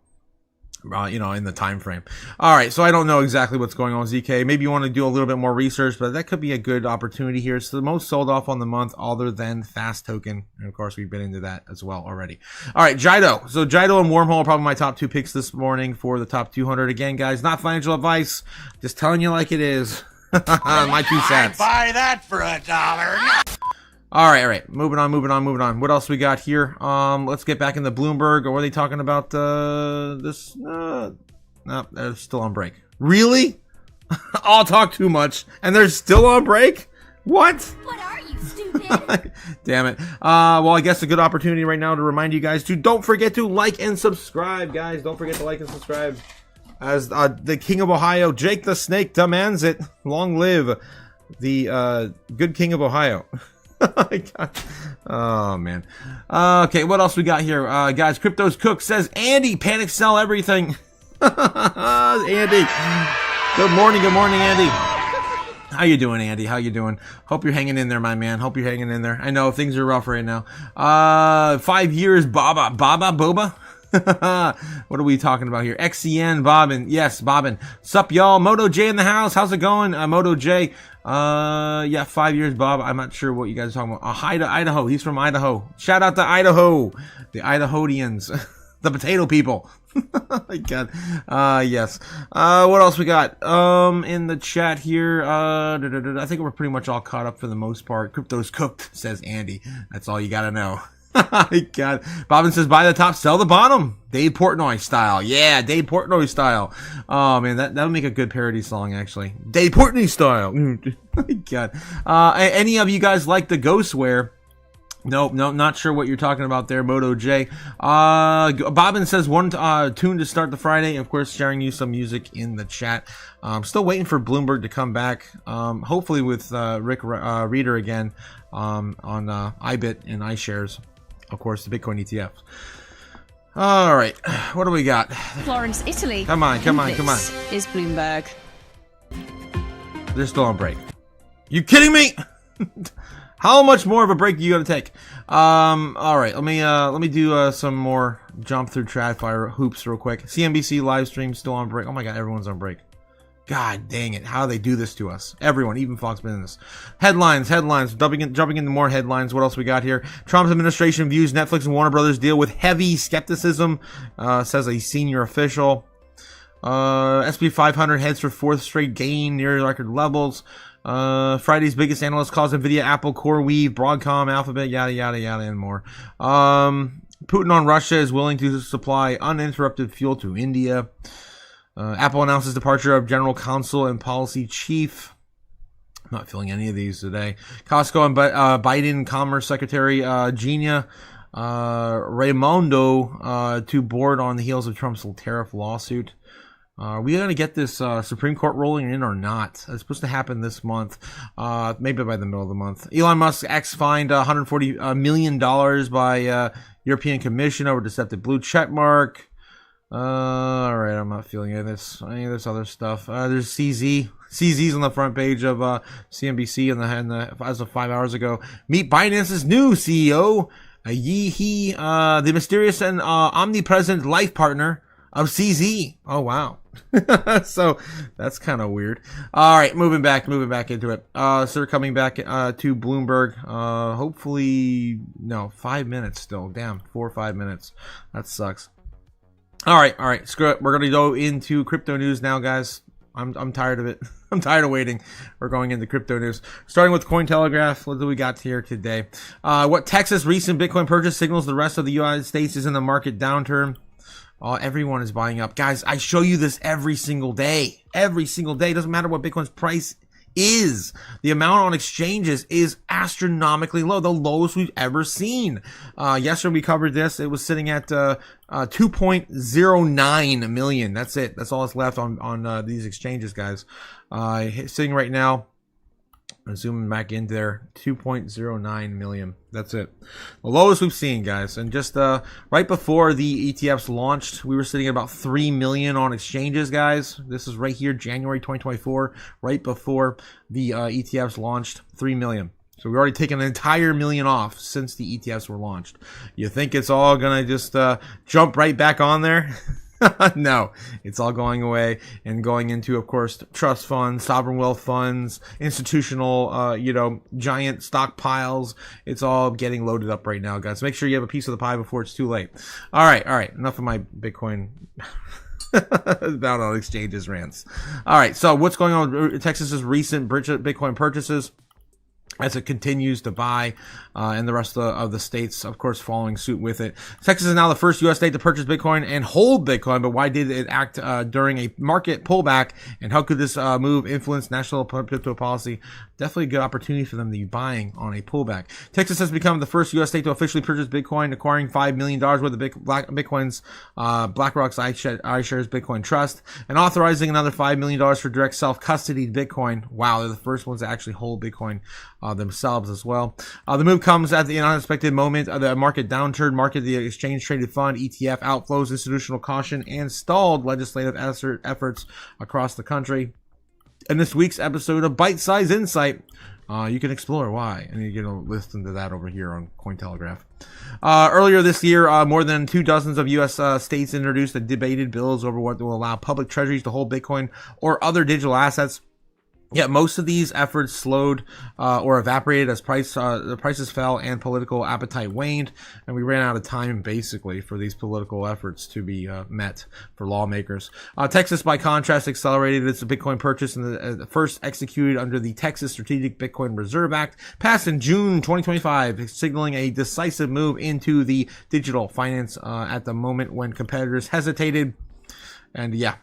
In the time frame. All right, so I don't know exactly what's going on with ZK. Maybe you want to do a little bit more research, but that could be a good opportunity here. It's the most sold off on the month, other than Fast Token, and of course we've been into that as well already. All right, Jido. So Jido and Wormhole are probably my top two picks this morning for the top 200. Again, guys, not financial advice, just telling you like it is. My 2 cents. I'd buy that for $1. All right. Moving on. What else we got here? Let's get back into Bloomberg. Or were they talking about this? No, they're still on break. Really? I'll talk too much, and they're still on break? What? What are you, stupid? Damn it. Well, I guess a good opportunity right now to remind you guys to don't forget to like and subscribe, guys. Don't forget to like and subscribe. As the King of Ohio, Jake the Snake, demands it. Long live the good King of Ohio. Oh man. Okay, what else we got here? Guys, Crypto's Cook says Andy, panic sell everything. Andy. Good morning, Andy. How you doing, Andy? How you doing? Hope you're hanging in there, my man. Hope you're hanging in there. I know things are rough right now. 5 years, Boba. What are we talking about here? XCN, Bobbin. Yes, Bobbin. Sup, y'all? Moto J in the house. How's it going? Moto J. Yeah, 5 years, Bob. I'm not sure what you guys are talking about. Hi to Idaho. He's from Idaho. Shout out to Idaho. The Idahodians. The potato people. My God. Yes. What else we got? In the chat here. I think we're pretty much all caught up for the most part. Crypto's cooked, says Andy. That's all you gotta know. God. Bobbin says, buy the top, sell the bottom. Dave Portnoy style. Yeah, Dave Portnoy style. Oh, man, that would make a good parody song, actually. Dave Portnoy style. God. Any of you guys like the Ghostware? Nope, not sure what you're talking about there, Moto J. Bobbin says one tune to start the Friday. Of course, sharing you some music in the chat. Still waiting for Bloomberg to come back. Hopefully with Rick Reader again on iBit and iShares. Of course, the Bitcoin ETF. All right, what do we got? Florence, Italy. Come on. This is Bloomberg. They're still on break. You kidding me? How much more of a break do you got to take? All right, let me do some more jump through TradFi hoops real quick. CNBC live stream still on break. Oh my God, everyone's on break. God dang it. How do they do this to us? Everyone, even Fox Business. Headlines. Jumping into more headlines. What else we got here? Trump's administration views Netflix and Warner Brothers deal with heavy skepticism, says a senior official. SP 500 heads for fourth straight gain near record levels. Friday's biggest analyst calls NVIDIA, Apple, CoreWeave, Broadcom, Alphabet, yada, yada, yada, and more. Putin on Russia is willing to supply uninterrupted fuel to India. Apple announces departure of general counsel and policy chief. I'm not feeling any of these today. Costco and Biden Commerce Secretary Gina Raimondo to board on the heels of Trump's tariff lawsuit. Are we going to get this Supreme Court rolling in or not? It's supposed to happen this month, maybe by the middle of the month. Elon Musk fined $140 million by European Commission over deceptive blue check mark. All right, I'm not feeling any of this other stuff. There's CZ. CZ's on the front page of CNBC as of 5 hours ago. Meet Binance's new CEO, the mysterious and omnipresent life partner of CZ. Oh, wow. So that's kind of weird. All right, moving back into it. So they're coming back to Bloomberg. Hopefully, no, 5 minutes still. Damn, 4 or 5 minutes. That sucks. All right. Screw it. We're gonna go into crypto news now, guys. I'm tired of it. I'm tired of waiting. We're going into crypto news. Starting with Cointelegraph. What do we got here today? What Texas recent Bitcoin purchase signals the rest of the United States is in the market downturn. Everyone is buying up. Guys, I show you this every single day. Every single day. Doesn't matter what Bitcoin's price is. The amount on exchanges is astronomically low. The lowest we've ever seen. Yesterday we covered this. It was sitting at 2.09 million. That's it. That's all that's left on these exchanges, guys. Sitting right now, I'm zooming back in there, 2.09 million. That's it. The lowest we've seen, guys. And just right before the ETFs launched, we were sitting at about 3 million on exchanges, guys. This is right here, January 2024, right before the ETFs launched, 3 million. So we've already taken an entire million off since the ETFs were launched. You think it's all going to just jump right back on there? No, it's all going away and going into, of course, trust funds, sovereign wealth funds, institutional, giant stockpiles. It's all getting loaded up right now, guys. Make sure you have a piece of the pie before it's too late. All right. Enough of my Bitcoin down on exchanges rants. All right. So what's going on with Texas's recent Bitcoin purchases? As it continues to buy, and the rest of the states, of course, following suit with it. Texas is now the first U.S. state to purchase Bitcoin and hold Bitcoin, but why did it act during a market pullback, and how could this move influence national crypto policy? Definitely a good opportunity for them to be buying on a pullback. Texas has become the first U.S. state to officially purchase Bitcoin, acquiring $5 million worth of Bitcoin's BlackRock's iShares Bitcoin Trust, and authorizing another $5 million for direct self-custodied Bitcoin. Wow, they're the first ones to actually hold Bitcoin themselves as well. The move comes at the unexpected moment of the market downturn, the exchange-traded fund, ETF outflows, institutional caution, and stalled legislative efforts across the country. In this week's episode of Bite Size Insight, you can explore why, and you can listen to that over here on Cointelegraph. Earlier this year, more than 24 of U.S. states introduced and debated bills over what will allow public treasuries to hold Bitcoin or other digital assets. Yet most of these efforts slowed or evaporated as the prices fell and political appetite waned, and we ran out of time basically for these political efforts to be met for lawmakers. Texas, by contrast, accelerated its Bitcoin purchase, and the first executed under the Texas Strategic Bitcoin Reserve Act, passed in June 2025, signaling a decisive move into the digital finance at the moment when competitors hesitated. And yeah,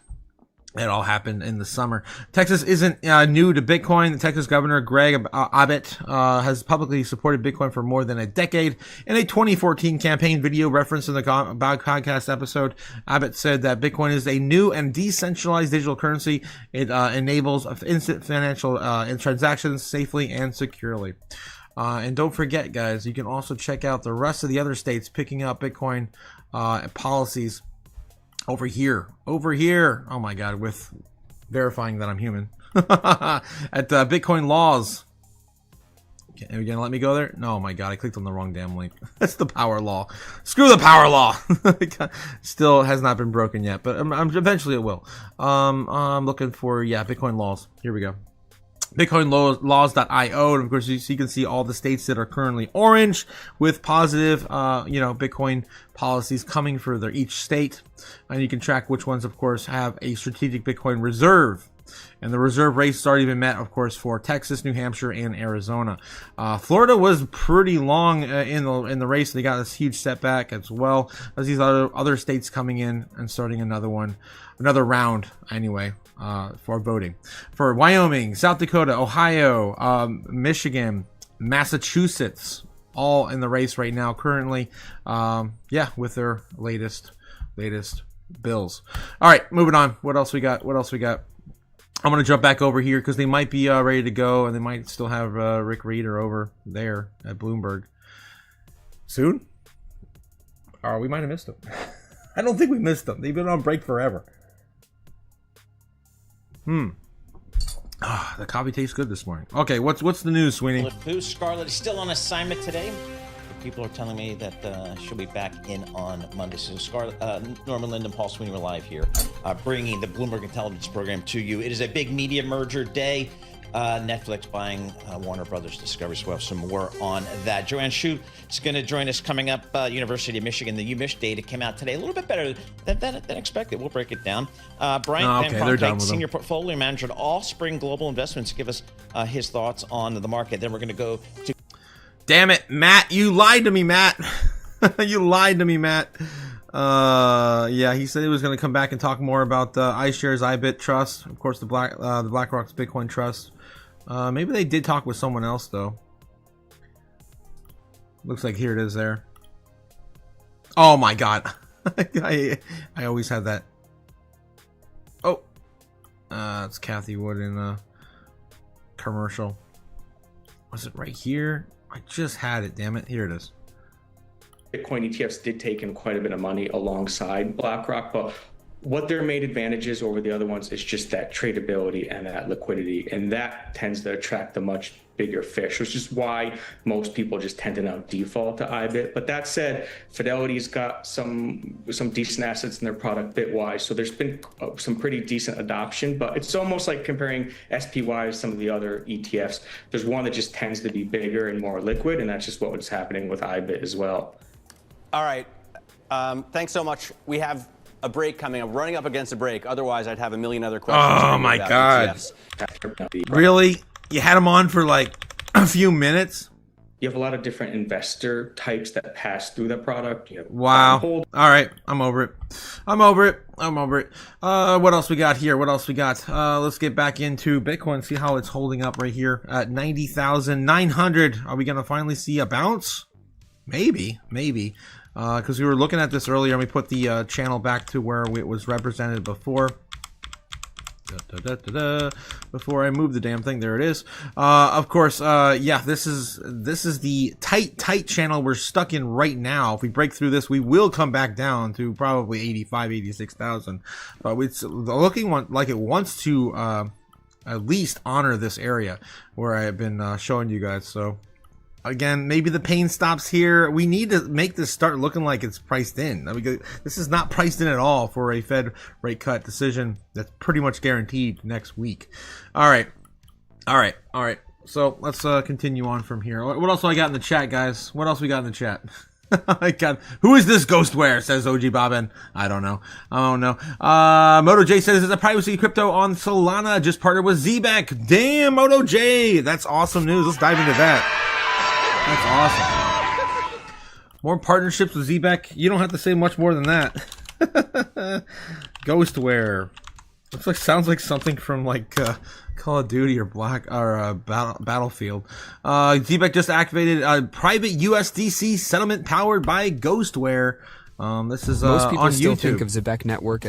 it all happened in the summer. Texas isn't new to Bitcoin. The Texas Governor Greg Abbott has publicly supported Bitcoin for more than a decade. In a 2014 campaign video referenced in the podcast episode, Abbott said that Bitcoin is a new and decentralized digital currency. It enables instant financial transactions safely and securely. And don't forget, guys, you can also check out the rest of the other states picking up Bitcoin policies over here. Oh my God, with verifying that I'm human. At Bitcoin laws. Okay, are you gonna let me go there? No, my God, I clicked on the wrong damn link. That's the power law. Screw the power law. Still has not been broken yet, but eventually it will. I'm looking for, Bitcoin laws. Here we go. BitcoinLaws.io, and of course you can see all the states that are currently orange with positive, Bitcoin policies coming for each state, and you can track which ones, of course, have a strategic Bitcoin reserve. And the reserve race has already been met, of course, for Texas, New Hampshire, and Arizona. Florida was pretty long in the race. They got this huge setback as well as these other states coming in and starting another round anyway, for voting. For Wyoming, South Dakota, Ohio, Michigan, Massachusetts, all in the race right now currently, with their latest bills. All right, moving on. What else we got? I'm going to jump back over here because they might be ready to go, and they might still have Rick Reeder over there at Bloomberg soon. Or we might have missed them. I don't think we missed them. They've been on break forever. The coffee tastes good this morning. Okay, what's the news, Sweeney? Scarlett is still on assignment today. People are telling me that she'll be back in on Monday. So Scarlett, Norman Lind and Paul Sweeney were live here, bringing the Bloomberg Intelligence program to you. It is a big media merger day. Netflix buying Warner Brothers Discovery. So we'll have some more on that. Joanne Shu is going to join us coming up. University of Michigan, the UMich data came out today. A little bit better than expected. We'll break it down. Brian Van Kronk, Senior Portfolio Manager at Allspring Global Investments, give us his thoughts on the market. Then we're going to go to... Damn it, Matt. You lied to me, Matt. You lied to me, Matt. He said he was going to come back and talk more about iShares, iBit Trust. Of course, the BlackRock's Bitcoin Trust. Maybe they did talk with someone else, though. Looks like here it is there. Oh, my God. I always have that. Oh. It's Kathy Wood in a commercial. Was it right here? I just had it, damn it. Here it is. Bitcoin ETFs did take in quite a bit of money alongside BlackRock, but what their main advantages over the other ones is just that tradability and that liquidity, and that tends to attract the much bigger fish, which is why most people just tend to now default to iBit. But that said, Fidelity's got some decent assets in their product Bitwise, so there's been some pretty decent adoption, but it's almost like comparing SPY to some of the other ETFs. There's one that just tends to be bigger and more liquid, and that's just what was happening with iBit as well. All right. Thanks so much. We have a break coming. I'm running up against a break. Otherwise, I'd have a million other questions. Oh, my God. ETFs. Really? You had him on for like a few minutes? You have a lot of different investor types that pass through the product. Wow. All right. I'm over it. What else we got here? Let's get back into Bitcoin, see how it's holding up right here at 90,900. Are we going to finally see a bounce? Maybe. Because we were looking at this earlier and we put the channel back to where it was represented before. Before I move the damn thing, there it is. Of course, this is the tight channel we're stuck in right now. If we break through this, we will come back down to probably 86,000. But it's looking like it wants to at least honor this area where I've been showing you guys. So again, maybe the pain stops here. We need to make this start looking like it's priced in. This is not priced in at all for a Fed rate cut decision that's pretty much guaranteed next week. All right. So let's continue on from here. What else do I got in the chat, guys? What else we got in the chat? God, who is this Ghostware? Says OG Bobbin. I don't know. Moto J says, it's a privacy crypto on Solana. Just partnered with Zbeck. Damn, Moto J. That's awesome news. Let's dive into that. That's awesome. More partnerships with Zbeck. You don't have to say much more than that. Ghostware. Sounds like something from like Call of Duty or Battlefield. Zbeck just activated a private USDC settlement powered by Ghostware. This is most people on still YouTube. think of Zbeck Network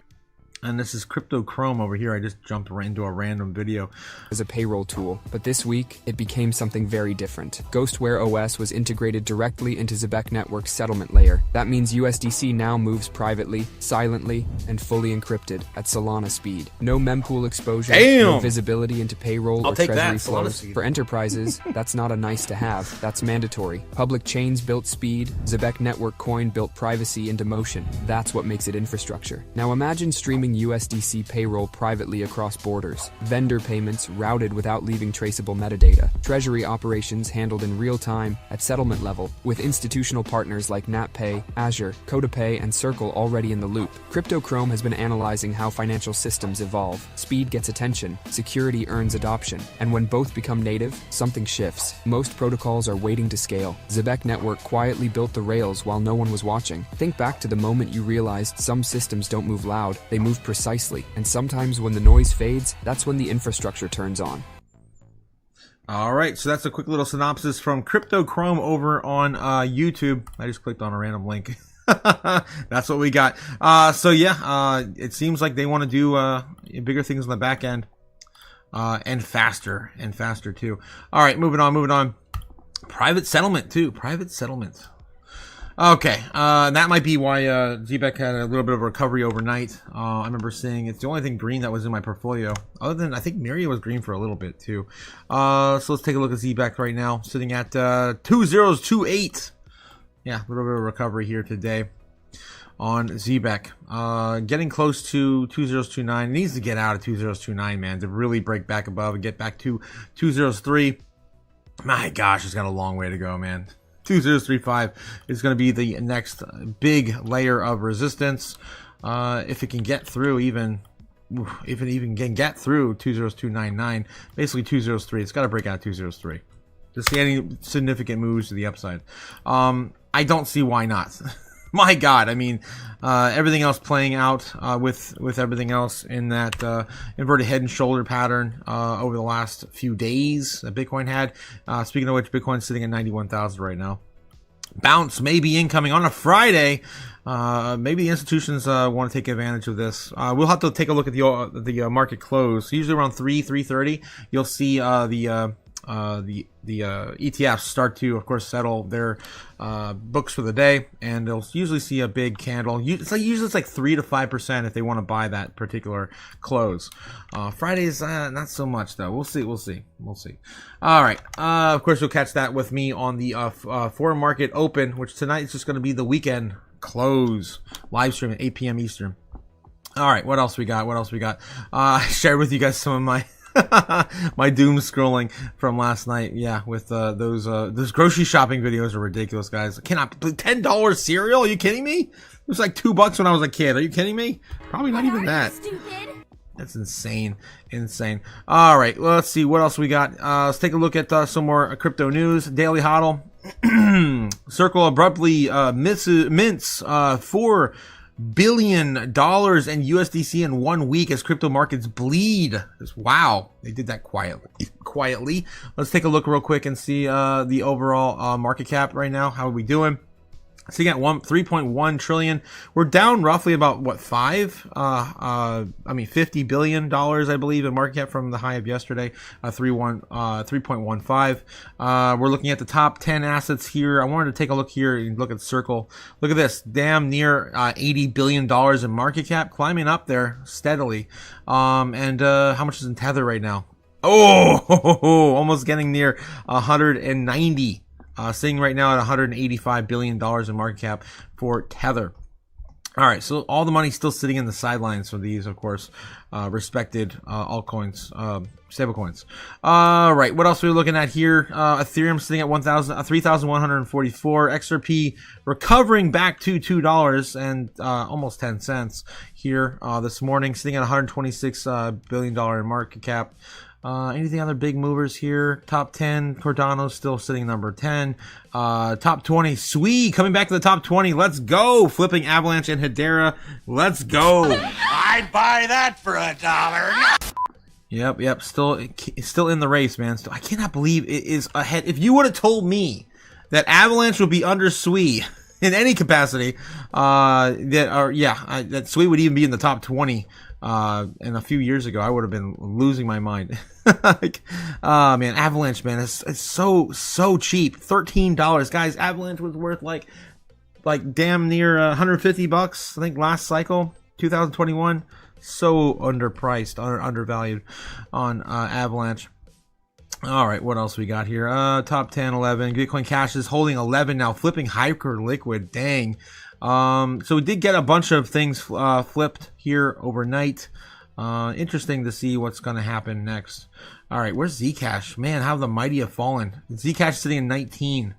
And this is Crypto Chrome over here. I just jumped right into a random video. as a payroll tool, but this week it became something very different. Ghostware OS was integrated directly into Zbeck Network's settlement layer. That means USDC now moves privately, silently, and fully encrypted at Solana speed. No mempool exposure, no visibility into payroll or treasury flows. For enterprises, that's not a nice to have, that's mandatory. Public chains built speed, Zbeck Network coin built privacy into motion. That's what makes it infrastructure. Now imagine streaming running USDC payroll privately across borders, vendor payments routed without leaving traceable metadata, treasury operations handled in real time at settlement level, with institutional partners like NatPay, Azure, CodaPay, and Circle already in the loop. Crypto Chrome has been analyzing how financial systems evolve. Speed gets attention, security earns adoption, and when both become native, something shifts. Most protocols are waiting to scale. Xebec Network quietly built the rails while no one was watching. Think back to the moment you realized some systems don't move loud, they move precisely, and sometimes when the noise fades, that's when the infrastructure turns on. All right, so that's a quick little synopsis from Crypto Chrome over on YouTube. I just clicked on a random link. That's what we got. So yeah, it seems like they want to do bigger things on the back end, and faster too. All right, moving on. Private settlement too. Private settlement. Okay, that might be why Xebec had a little bit of a recovery overnight. I remember seeing it's the only thing green that was in my portfolio. Other than I think Myria was green for a little bit too. So let's take a look at Xebec right now, sitting at 2028. Yeah, a little bit of a recovery here today on Xebec. Getting close to 2029. It needs to get out of 2029, man, to really break back above and get back to 2003. My gosh, it's got a long way to go, man. 2035 is going to be the next big layer of resistance. If it can get through if it even can get through 20299, basically 203, it's got to break out 203 to see any significant moves to the upside. I don't see why not. My God, I mean, everything else playing out with everything else in that inverted head and shoulder pattern over the last few days that Bitcoin had. Speaking of which, Bitcoin's sitting at 91,000 right now. Bounce may be incoming on a Friday. Maybe the institutions want to take advantage of this. We'll have to take a look at the market close. Usually around 3:30, you'll see the ETFs start to, of course, settle their books for the day, and they'll usually see a big candle. Usually it's like 3 to 5% if they want to buy that particular close. Fridays, not so much though. We'll see. All right. Of course, you'll catch that with me on the foreign market open, which tonight is just going to be the weekend close live stream at 8 p.m. Eastern. All right. What else we got? I shared with you guys some of my my doom scrolling from last night. Yeah, with those grocery shopping videos are ridiculous, guys. I cannot. $10 cereal? Are you kidding me? It was like $2 when I was a kid. Are you kidding me? Probably not even that. That's insane. All right, well, let's see what else we got. Let's take a look at some more crypto news. Daily Hodl. Circle abruptly mints $4 billion in USDC in 1 week as crypto markets bleed. Wow, they did that quietly. Let's take a look real quick and see the overall market cap right now. How are we doing? So you got 3.1 trillion. We're down roughly about $50 billion, I believe, in market cap from the high of yesterday, 3.15. We're looking at the top 10 assets here. I wanted to take a look here and look at Circle. Look at this, damn near $80 billion in market cap, climbing up there steadily. And how much is in Tether right now? Oh, almost getting near 190. Sitting right now at $185 billion in market cap for Tether. All right, so all the money's still sitting in the sidelines for these, of course, respected altcoins, stablecoins. All right, what else are we looking at here? Ethereum sitting at 3,144. XRP recovering back to $2 and almost 10 cents here this morning, sitting at $126 billion in market cap. Anything other big movers here? Top 10, Cardano's still sitting number 10. Top 20, Sui coming back to the top 20. Let's go. Flipping Avalanche and Hedera. Let's go. I'd buy that for $1. Yep. Still in the race, man. I cannot believe it is ahead. If you would have told me that Avalanche would be under Sui in any capacity, that Sui would even be in the top 20. And a few years ago, I would have been losing my mind. Man, Avalanche, man, it's so cheap. $13, guys. Avalanche was worth like damn near $150. I think last cycle, 2021. So underpriced, undervalued on Avalanche. All right, what else we got here? Top 10, 11. Bitcoin Cash is holding 11 now, flipping hyper liquid. Dang. So we did get a bunch of things flipped here overnight. Interesting to see what's going to happen next. All right, where's Zcash? Man, how the mighty have fallen. Zcash sitting in 19,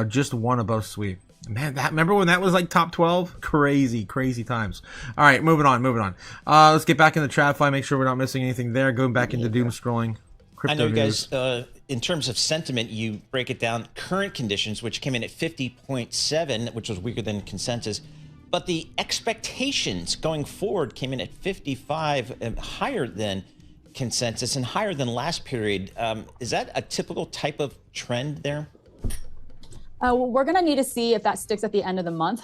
just one above sweep. Man, remember when that was like top 12? Crazy times. All right, moving on. Let's get back in the TradFi, make sure we're not missing anything there. Going back into doom scrolling. I know you guys, in terms of sentiment, you break it down. Current conditions, which came in at 50.7, which was weaker than consensus. But the expectations going forward came in at 55, higher than consensus and higher than last period. Is that a typical type of trend there? We're going to need to see if that sticks at the end of the month,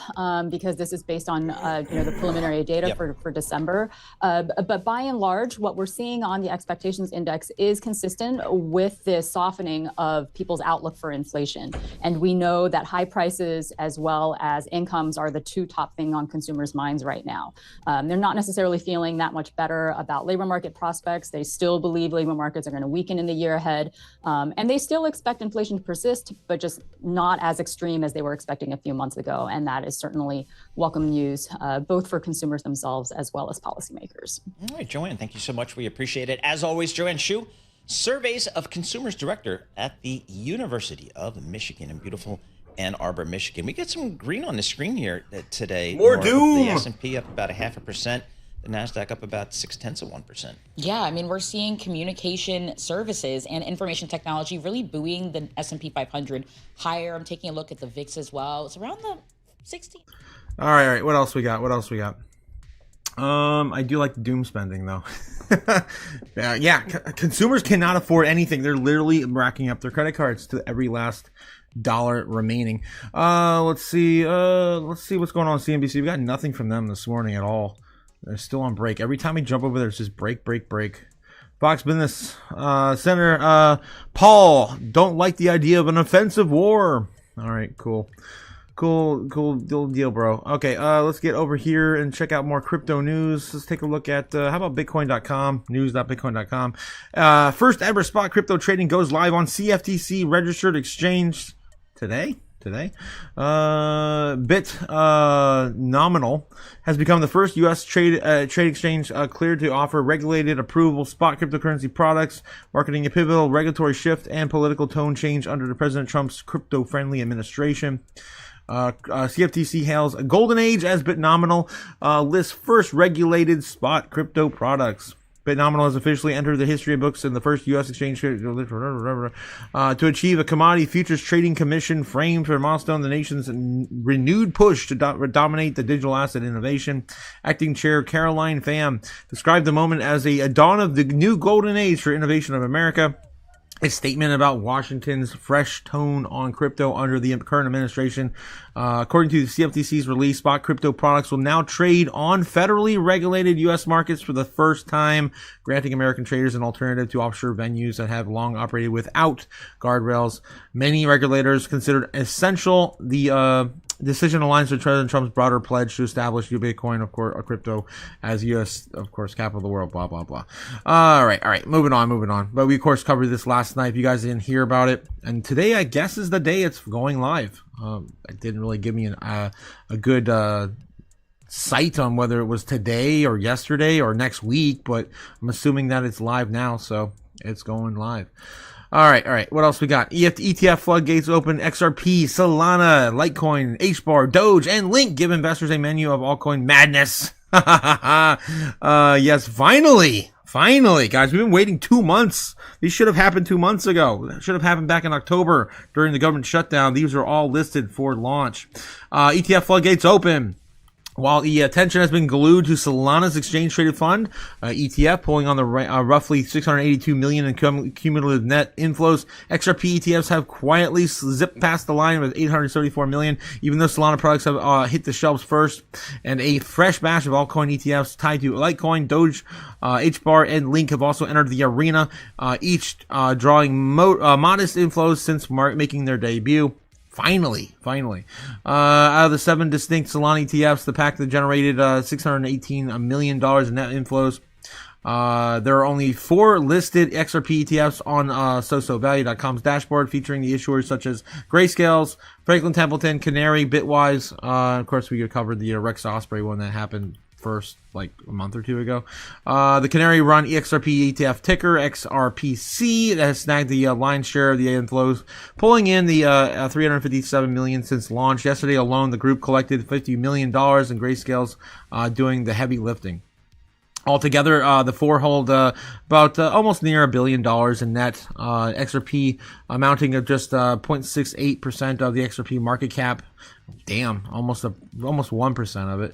because this is based on the preliminary data for December. But by and large, what we're seeing on the expectations index is consistent with the softening of people's outlook for inflation. And we know that high prices as well as incomes are the two top thing on consumers' minds right now. They're not necessarily feeling that much better about labor market prospects. They still believe labor markets are going to weaken in the year ahead. And they still expect inflation to persist, but just not as extreme as they were expecting a few months ago. And that is certainly welcome news, both for consumers themselves as well as policymakers. All right, Joanne, thank you so much. We appreciate it. As always, Joanne Shu, Surveys of Consumers Director at the University of Michigan in beautiful Ann Arbor, Michigan. We get some green on the screen here today. More doom. The S&P up about 0.5%. The NASDAQ up about 0.6%. Yeah, I mean, we're seeing communication services and information technology really buoying the S&P 500 higher. I'm taking a look at the VIX as well. It's around the 60. All right. What else we got? I do like the doom spending, though. Consumers cannot afford anything. They're literally racking up their credit cards to every last dollar remaining. Let's see what's going on with CNBC. We got nothing from them this morning at all. They're still on break. Every time we jump over there, it's just break. Fox Business Center, Paul, don't like the idea of an offensive war. All right, cool deal, bro. Okay, let's get over here and check out more crypto news. Let's take a look at, how about bitcoin.com, news.bitcoin.com. First ever spot crypto trading goes live on CFTC registered exchange today. Nominal has become the first U.S. trade exchange cleared to offer regulated approval spot cryptocurrency products, marketing a pivotal regulatory shift and political tone change under the President Trump's crypto-friendly administration. CFTC hails a golden age as Bitnominal lists first regulated spot crypto products. Bitnominal has officially entered the history books in the first U.S. exchange to achieve a commodity futures trading commission framed for a milestone the nation's renewed push to dominate the digital asset innovation. Acting Chair Caroline Pham described the moment as a dawn of the new golden age for innovation of America. A statement about Washington's fresh tone on crypto under the current administration. According to the CFTC's release, spot crypto products will now trade on federally regulated U.S. markets for the first time, granting American traders an alternative to offshore venues that have long operated without guardrails. Many regulators considered essential. The decision aligns with President Trump's broader pledge to establish Bitcoin, of course, crypto as U.S., of course, capital of the world, blah, blah, blah. All right. Moving on. But we, of course, covered this last night if you guys didn't hear about it. And today, I guess, is the day it's going live. It didn't really give me a good site on whether it was today or yesterday or next week, but I'm assuming that it's live now, so it's going live. All right. What else we got? ETF floodgates open. XRP, Solana, Litecoin, HBAR, Doge, and Link give investors a menu of altcoin madness. Yes, finally, guys. We've been waiting 2 months. These should have happened 2 months ago. That should have happened back in October during the government shutdown. These are all listed for launch. ETF floodgates open. While the attention has been glued to Solana's exchange-traded fund, ETF, pulling on the roughly $682 million in cumulative net inflows, XRP ETFs have quietly zipped past the line with $874 million, even though Solana products have hit the shelves first. And a fresh batch of altcoin ETFs tied to Litecoin, Doge, HBAR, and Link have also entered the arena, each drawing modest inflows since making their debut. Finally. Out of the 7 distinct Solana ETFs, the pack that generated $618 million in net inflows. There are only 4 listed XRP ETFs on sosovalue.com's dashboard, featuring the issuers such as Grayscales, Franklin Templeton, Canary, Bitwise. Of course, we covered the Rex Osprey one that happened first like a month or two ago. The Canary run XRP ETF ticker XRPC that has snagged the lion's share of the inflows, pulling in the 357 million since launch. Yesterday alone, the group collected $50 million, and Grayscales doing the heavy lifting. Altogether, the 4 hold about almost near $1 billion in net. XRP amounting to just 0.68% of the XRP market cap. Damn, almost 1% of it.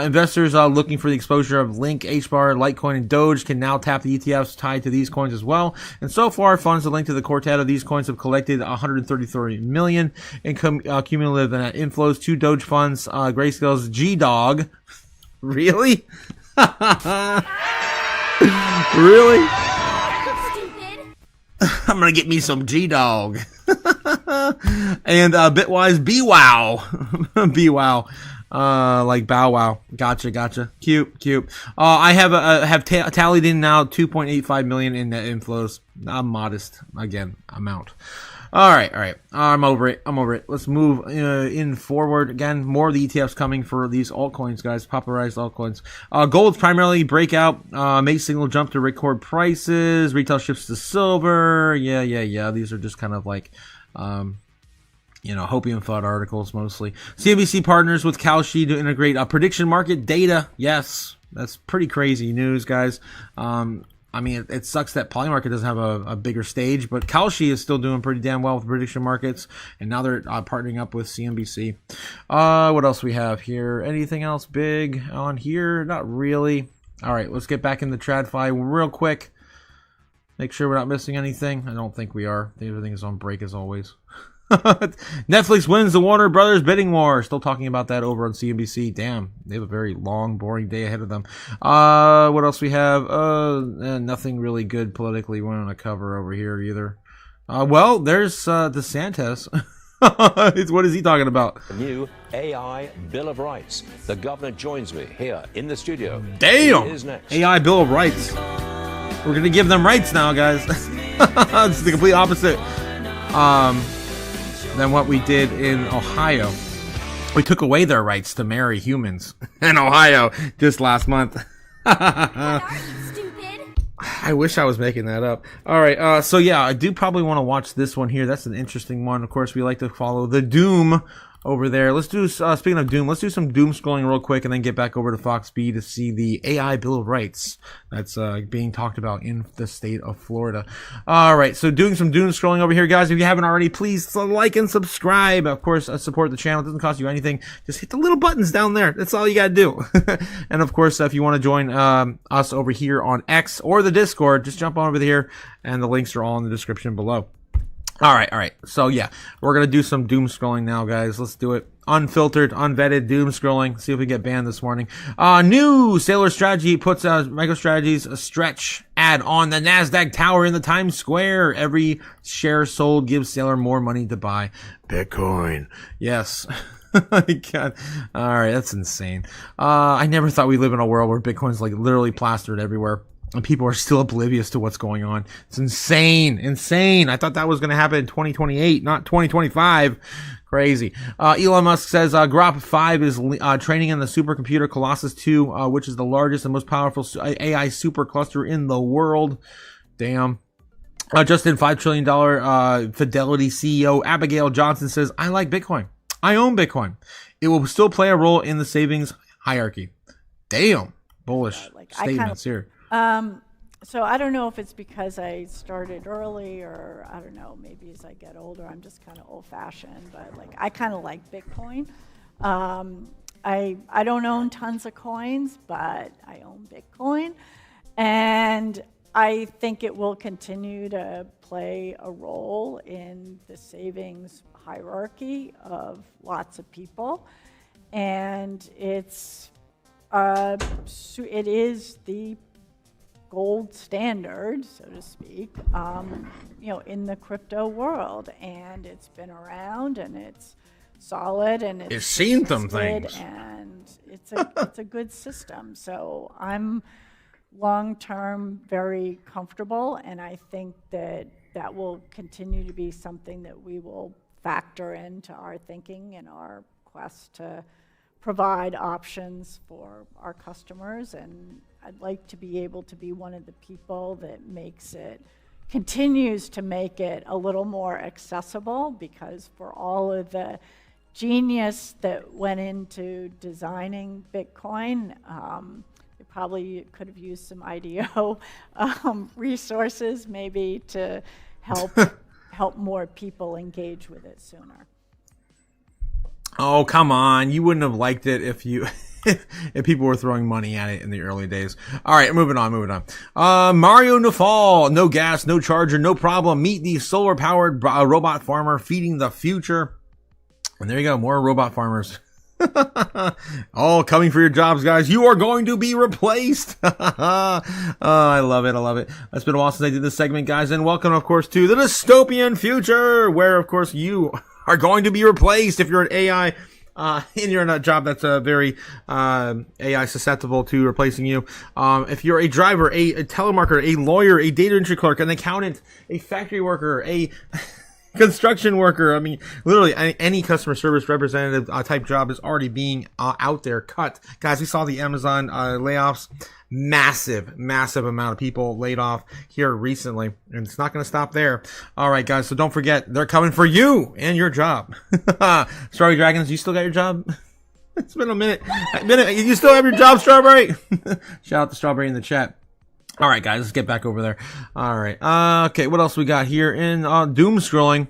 Investors looking for the exposure of Link, HBAR, Litecoin, and Doge can now tap the ETFs tied to these coins as well. And so far, funds linked to the quartet of these coins have collected 133 million in cumulative net inflows. 2 Doge funds, Grayscale's G-Dog. Really? Really? I'm gonna get me some G-Dog. And Bitwise BWOW. BWOW. Like Bow Wow. Gotcha. Cute. I have tallied in now 2.85 million in net inflows. A modest, again, amount. All right. I'm over it. Let's move in forward. Again, more of the ETFs coming for these altcoins, guys. Popularized altcoins. Gold's primarily breakout. May signal jump to record prices. Retail shifts to silver. Yeah. These are just kind of like, hopium FUD articles mostly. CNBC partners with Kalshi to integrate prediction market data. Yes, that's pretty crazy news, guys. I mean, it sucks that Polymarket doesn't have a bigger stage, but Kalshi is still doing pretty damn well with prediction markets, and now they're partnering up with CNBC. What else we have here? Anything else big on here? Not really. All right, let's get back in the TradFi real quick. Make sure we're not missing anything. I don't think we are. Everything is on break as always. Netflix wins the Warner Brothers bidding war. Still talking about that over on CNBC. Damn, they have a very long, boring day ahead of them. What else we have? Nothing really good politically we want to cover over here either. Well, there's DeSantis. What is he talking about? The new AI Bill of Rights. The governor joins me here in the studio. Damn! He is next. AI Bill of Rights. We're going to give them rights now, guys. It's the complete opposite than what we did in Ohio. We took away their rights to marry humans in Ohio just last month. I wish I was making that up. All right, so yeah, I do probably want to watch this one here. That's an interesting one. Of course, we like to follow the Doom over there. Let's do, speaking of Doom, let's do some Doom scrolling real quick and then get back over to Fox B to see the AI Bill of Rights that's being talked about in the state of Florida. All right, so doing some Doom scrolling over here, guys. If you haven't already, please like and subscribe. Of course, support the channel. It doesn't cost you anything. Just hit the little buttons down there. That's all you got to do. And of course, if you want to join us over here on X or the Discord, just jump on over here, and the links are all in the description below. All right. So yeah, we're going to do some doom scrolling now, guys. Let's do it. Unfiltered, unvetted doom scrolling. See if we get banned this morning. New Sailor Strategy puts MicroStrategy's a stretch ad on the NASDAQ tower in the Times Square. Every share sold gives Sailor more money to buy Bitcoin. Yes. God. All right. That's insane. I never thought we'd live in a world where Bitcoin's like literally plastered everywhere. And people are still oblivious to what's going on. It's insane. I thought that was going to happen in 2028, not 2025. Crazy. Elon Musk says Grok 5 is training in the supercomputer Colossus 2, which is the largest and most powerful AI supercluster in the world. Damn. Just in $5 trillion Fidelity CEO Abigail Johnson says, I like Bitcoin. I own Bitcoin. It will still play a role in the savings hierarchy. Damn. Bullish statements here. So I don't know if it's because I started early or I don't know, maybe as I get older, I'm just kind of old fashioned, but like, I kind of like Bitcoin. I don't own tons of coins, but I own Bitcoin. And I think it will continue to play a role in the savings hierarchy of lots of people. And it is the gold standard, so to speak, in the crypto world, and it's been around, and it's solid, and it's seen some things, and it's a good system. So I'm long-term very comfortable, and I think that that will continue to be something that we will factor into our thinking and our quest to provide options for our customers. And I'd like to be able to be one of the people that continues to make it a little more accessible, because for all of the genius that went into designing Bitcoin, it probably could have used some IDO resources maybe to help more people engage with it sooner. Oh, come on. You wouldn't have liked it if you if people were throwing money at it in the early days. All right, moving on. Mario Nafal, no gas, no charger, no problem. Meet the solar-powered robot farmer feeding the future. And there you go, more robot farmers. All coming for your jobs, guys. You are going to be replaced. I love it. It's been a while since I did this segment, guys. And welcome, of course, to the dystopian future, where, of course, you are going to be replaced if you're an AI and you're in a job that's very AI susceptible to replacing you. If you're a driver, a telemarketer, a lawyer, a data entry clerk, an accountant, a factory worker, a construction worker, I mean, literally any customer service representative type job is already being out there cut. Guys, we saw the Amazon layoffs. Massive amount of people laid off here recently, and it's not going to stop there. All right, guys, so don't forget, they're coming for you and your job. Strawberry Dragons, you still got your job? It's been a minute. You still have your job, Strawberry? Shout out to Strawberry in the chat. All right, guys, let's get back over there. All right. Okay, what else we got here in doom scrolling?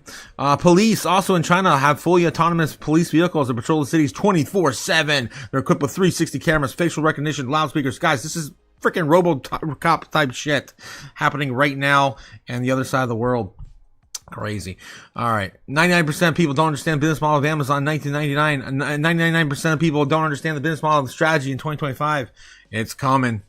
Police also in China have fully autonomous police vehicles that patrol the cities 24/7. They're equipped with 360 cameras, facial recognition, loudspeakers. Guys, this is freaking RoboCop type shit happening right now and the other side of the world. Crazy. All right. 99% of people don't understand the business model of Amazon in 1999. 99% of people don't understand the business model of the strategy in 2025. It's coming.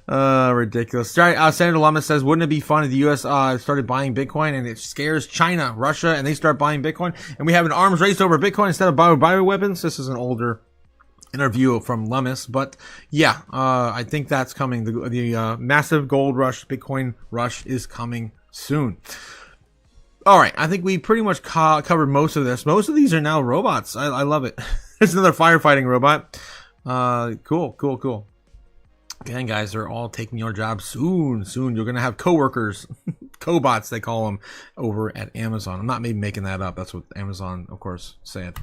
Ridiculous. Senator Lummis says, wouldn't it be fun if the U.S. started buying Bitcoin and it scares China, Russia, and they start buying Bitcoin, and we have an arms race over Bitcoin instead of bioweapons? This is an older interview from Lummis, but yeah, I think that's coming. The massive gold rush, Bitcoin rush is coming soon. All right, I think we pretty much covered most of this. Most of these are now robots. I love it. There's another firefighting robot. Cool. Again, guys, they're all taking your jobs soon. You're going to have coworkers, cobots, they call them, over at Amazon. I'm not maybe making that up. That's what Amazon, of course, said.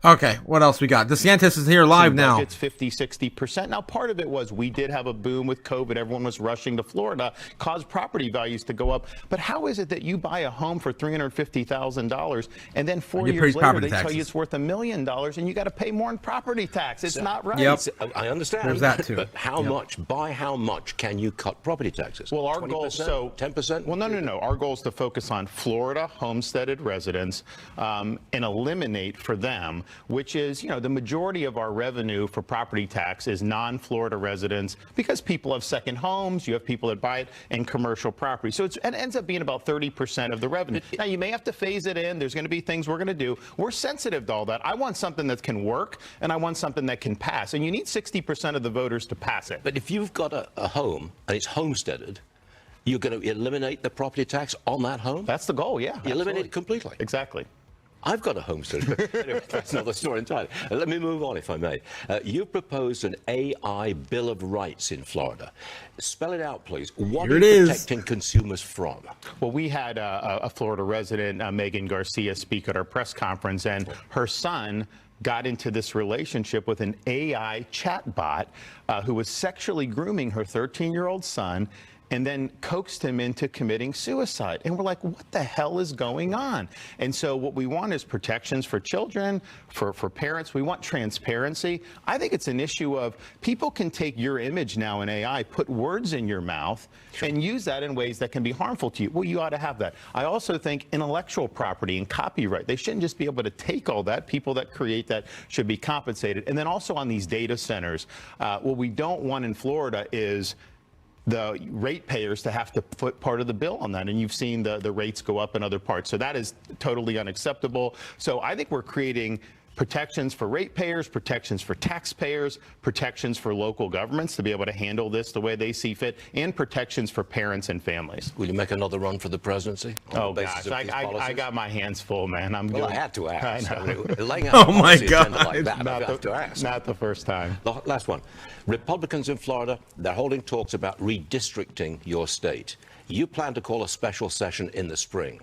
Okay, what else we got? DeSantis is here live now. It's 50-60%. Now, part of it was we did have a boom with COVID. Everyone was rushing to Florida, caused property values to go up. But how is it that you buy a home for $350,000 and then 4 years later they tell you it's worth $1 million and you got to pay more in property tax? It's not right. Yep. I understand. There's that too. But how much? By how much can you cut property taxes? Well, our goal, 10%. Well, no. Our goal is to focus on Florida homesteaded residents and eliminate for them, which is, the majority of our revenue for property tax is non-Florida residents, because people have second homes, you have people that buy it, and commercial property. So it ends up being about 30% of the revenue. Now, you may have to phase it in. There's going to be things we're going to do. We're sensitive to all that. I want something that can work, and I want something that can pass. And you need 60% of the voters to pass it. But if you've got a home and it's homesteaded, you're going to eliminate the property tax on that home? That's the goal, yeah. You eliminate it completely. Exactly. I've got a homestead. Anyway, that's another story entirely. Let me move on, if I may. You've proposed an AI Bill of Rights in Florida. Spell it out, please. What are you protecting consumers from? Well, we had a Florida resident, Megan Garcia, speak at our press conference, and her son got into this relationship with an AI chatbot who was sexually grooming her 13-year-old son, and then coaxed him into committing suicide. And we're like, what the hell is going on? And so what we want is protections for children, for parents. We want transparency. I think it's an issue of people can take your image now in AI, put words in your mouth, and use that in ways that can be harmful to you. Well, you ought to have that. I also think intellectual property and copyright, they shouldn't just be able to take all that. People that create that should be compensated. And then also on these data centers, what we don't want in Florida is the ratepayers to have to put part of the bill on that. And you've seen the rates go up in other parts. So that is totally unacceptable. So I think we're creating protections for ratepayers, protections for taxpayers, protections for local governments to be able to handle this the way they see fit, and protections for parents and families. Will you make another run for the presidency? Oh, gosh, I got my hands full, man. I had to ask. Laying out Oh, my God. Like that, I have to ask. Not the first time. The last one. Republicans in Florida, they're holding talks about redistricting your state. You plan to call a special session in the spring.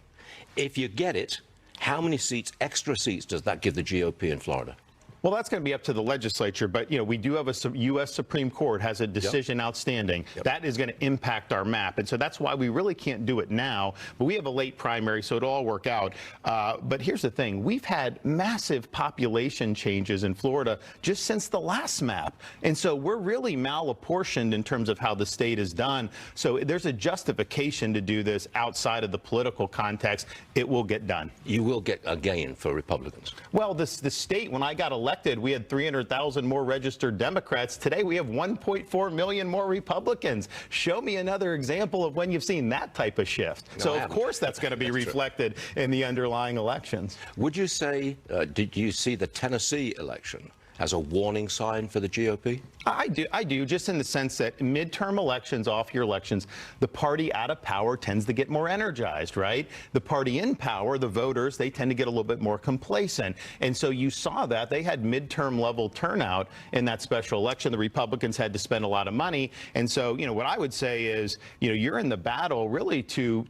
If you get it, how many seats, extra seats, does that give the GOP in Florida? Well, that's going to be up to the legislature, but we do have a U.S. Supreme Court has a decision outstanding. That is going to impact our map, and so that's why we really can't do it now. But we have a late primary, so it'll all work out. But here's the thing: we've had massive population changes in Florida just since the last map, and so we're really malapportioned in terms of how the state is done. So there's a justification to do this outside of the political context. It will get done. You will get a gain for Republicans. Well, the state, when I got elected, we had 300,000 more registered Democrats. Today, we have 1.4 million more Republicans. Show me another example of when you've seen that type of shift. No, so, of course, that's going to be reflected in the underlying elections. Would you say, did you see the Tennessee election as a warning sign for the GOP? I do, just in the sense that midterm elections, off-year elections, the party out of power tends to get more energized, right? The party in power, the voters, they tend to get a little bit more complacent. And so you saw that. They had midterm level turnout in that special election. The Republicans had to spend a lot of money. And so, what I would say is, you're in the battle really to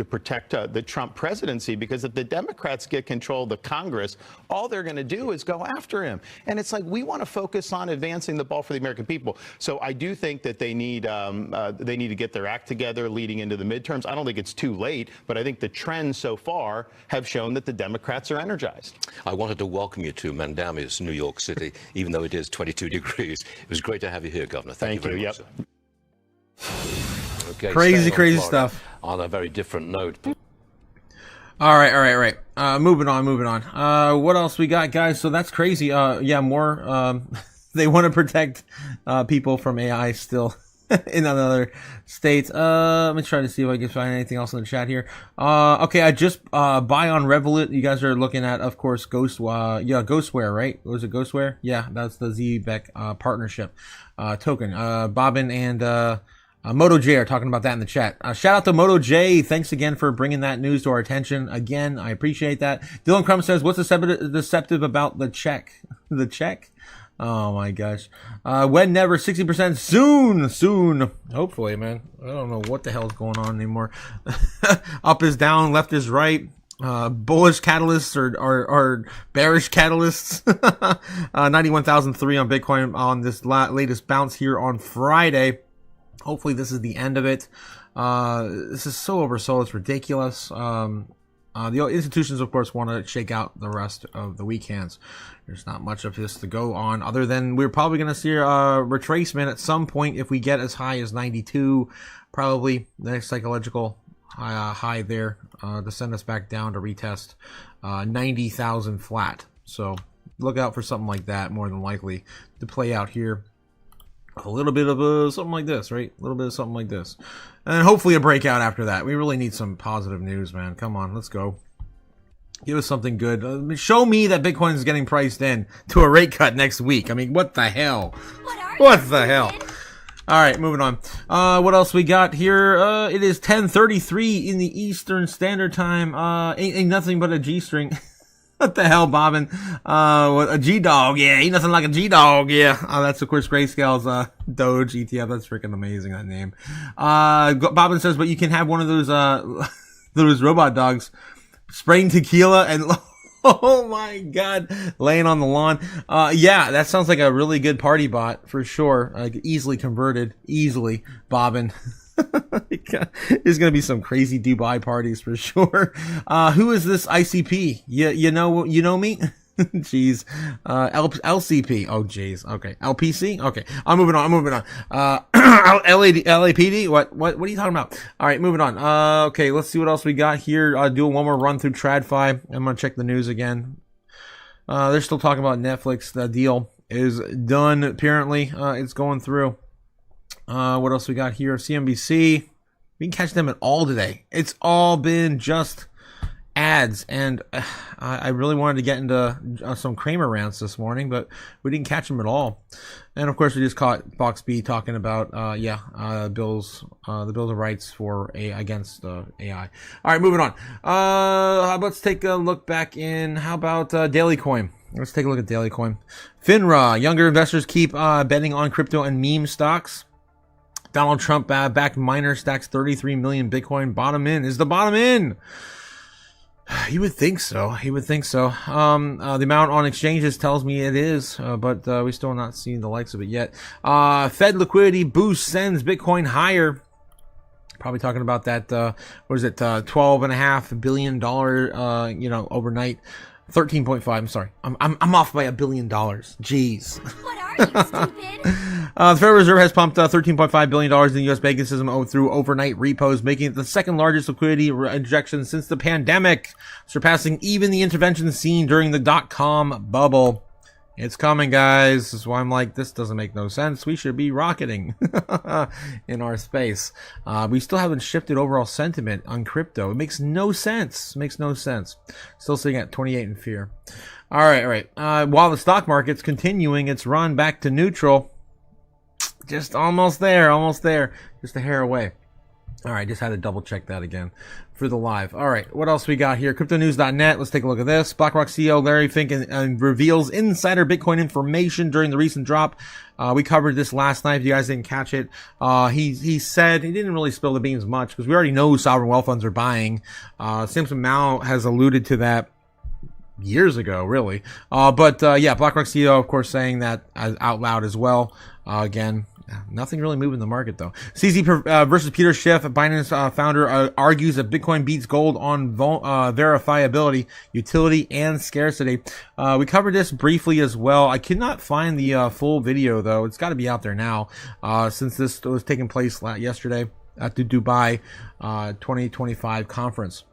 protect the Trump presidency, because if the Democrats get control of the Congress, all they're going to do is go after him. And it's like, we want to focus on advancing the ball for the American people. So I do think that they need to get their act together leading into the midterms. I don't think it's too late, but I think the trends so far have shown that the Democrats are energized. I wanted to welcome you to Mandamus, New York City, even though it is 22 degrees. It was great to have you here, Governor. Thank you very much. Okay, crazy stuff. On a very different note. All right. Moving on. What else we got, guys? So that's crazy. More. They want to protect people from AI still in other states. Let me try to see if I can find anything else in the chat here. Okay, I just buy on Revolut. You guys are looking at, of course, Ghostware, right? Was it Ghostware? Yeah, that's the ZBEC partnership token. Bobbin and Moto J are talking about that in the chat. Shout out to Moto J. Thanks again for bringing that news to our attention. Again, I appreciate that. Dylan Crum says, what's deceptive about the check? The check? Oh my gosh. When never, 60% soon. Hopefully, man. I don't know what the hell's going on anymore. Up is down, left is right. Bullish catalysts or bearish catalysts. 91,003 on Bitcoin on this latest bounce here on Friday. Hopefully this is the end of it. This is so oversold, it's ridiculous. The institutions, of course, want to shake out the rest of the weak hands. There's not much of this to go on, other than we're probably going to see a retracement at some point if we get as high as 92. Probably the next psychological high there to send us back down to retest 90,000 flat. So look out for something like that, more than likely, to play out here. A little bit of something like this, right? A little bit of something like this. And hopefully a breakout after that. We really need some positive news, man. Come on, let's go. Give us something good. Show me that Bitcoin is getting priced in to a rate cut next week. I mean, what the hell? What the hell? All right, moving on. What else we got here? It is 10:33 in the Eastern Standard Time. Ain't nothing but a G-string. What the hell, Bobbin? A G-Dog, yeah, ain't nothing like a G-Dog, yeah. That's, of course, Grayscale's Doge ETF. That's freaking amazing, that name. Bobbin says, but you can have one of those those robot dogs spraying tequila and, oh my God, laying on the lawn. Yeah, that sounds like a really good party bot, for sure. Easily converted, Bobbin. There's going to be some crazy Dubai parties for sure. Who is this ICP? You know me? Jeez. LCP. Oh, jeez. Okay. LPC? Okay. I'm moving on. LAPD? What are you talking about? All right, moving on. Okay, let's see what else we got here. Doing one more run through TradFi. I'm going to check the news again. They're still talking about Netflix. The deal is done, apparently. It's going through. What else we got here? CNBC. We can catch them at all today. It's all been just ads, and I really wanted to get into some Kramer rants this morning, but we didn't catch them at all. And of course, we just caught Box B talking about the bills of rights for against AI. All right, moving on. Let's take a look back in. How about Daily Coin? Let's take a look at Daily Coin. FINRA, younger investors keep betting on crypto and meme stocks. Donald Trump backed miner stacks 33 million Bitcoin. Bottom in. Is the bottom in? You would think so. The amount on exchanges tells me it is, but we still not seen the likes of it yet. Fed liquidity boost sends Bitcoin higher. Probably talking about that. $12.5 billion. Overnight. 13.5. I'm sorry. I'm off by $1 billion. Jeez. What are you, stupid? The Federal Reserve has pumped $13.5 billion in the U.S. banking system through overnight repos, making it the second largest liquidity injection since the pandemic, surpassing even the intervention seen during the dot-com bubble. It's coming, guys. This is why I'm like, this doesn't make no sense. We should be rocketing in our space. We still haven't shifted overall sentiment on crypto. It makes no sense. Still sitting at 28 in fear. All right. While the stock market's continuing its run back to neutral, just almost there, just a hair away. All right, just had to double check that again for the live. All right, what else we got here? CryptoNews.net. Let's take a look at this. BlackRock CEO Larry Fink reveals insider Bitcoin information during the recent drop. We covered this last night. If you guys didn't catch it, he said he didn't really spill the beans much because we already know sovereign wealth funds are buying. Samson Mao has alluded to that years ago, really. But BlackRock CEO, of course, saying that out loud as well. Again, nothing really moving the market, though. CZ versus Peter Schiff, Binance founder, argues that Bitcoin beats gold on verifiability, utility, and scarcity. We covered this briefly as well. I could not find the full video, though. It's got to be out there now, since this was taking place yesterday at the Dubai 2025 conference.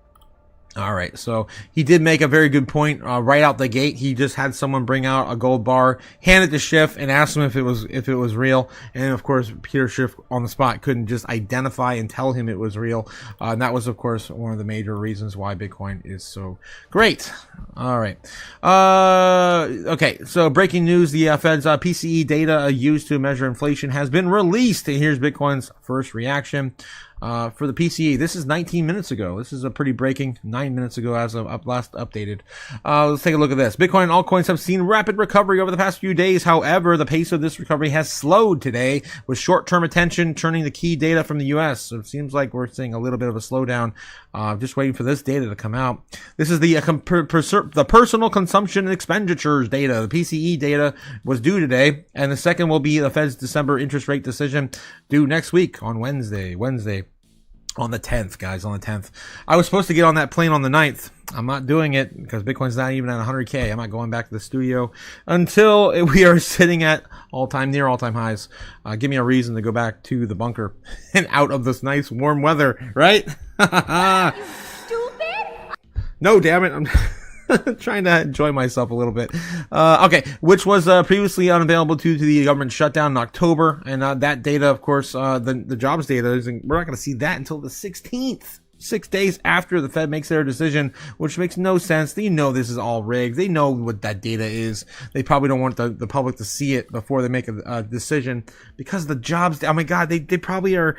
All right, so he did make a very good point right out the gate. He just had someone bring out a gold bar, hand it to Schiff, and ask him if it was real. And of course, Peter Schiff on the spot couldn't just identify and tell him it was real. And that was, of course, one of the major reasons why Bitcoin is so great. All right. Okay, so breaking news: the Fed's PCE data used to measure inflation has been released. And here's Bitcoin's first reaction. For the PCE, this is 19 minutes ago. This is a pretty breaking 9 minutes ago as of last updated. Let's take a look at this. Bitcoin and altcoins have seen rapid recovery over the past few days. However, the pace of this recovery has slowed today, with short-term attention turning the key data from the U.S. So it seems like we're seeing a little bit of a slowdown. Just waiting for this data to come out. This is the personal consumption and expenditures data. The PCE data was due today, and the second will be the Fed's December interest rate decision due next week on Wednesday. On the 10th, guys, on the 10th. I was supposed to get on that plane on the 9th. I'm not doing it because Bitcoin's not even at 100K. I'm not going back to the studio until we are sitting at near all-time highs. Give me a reason to go back to the bunker and out of this nice warm weather, right? Stupid! No, damn it. I'm trying to enjoy myself a little bit. Okay, which was previously unavailable due to the government shutdown in October. And that data, of course, the jobs data, we're not going to see that until the 16th. 6 days after the Fed makes their decision, which makes no sense. They know this is all rigged. They know what that data is. They probably don't want the public to see it before they make a decision, because the jobs, oh my God, they probably are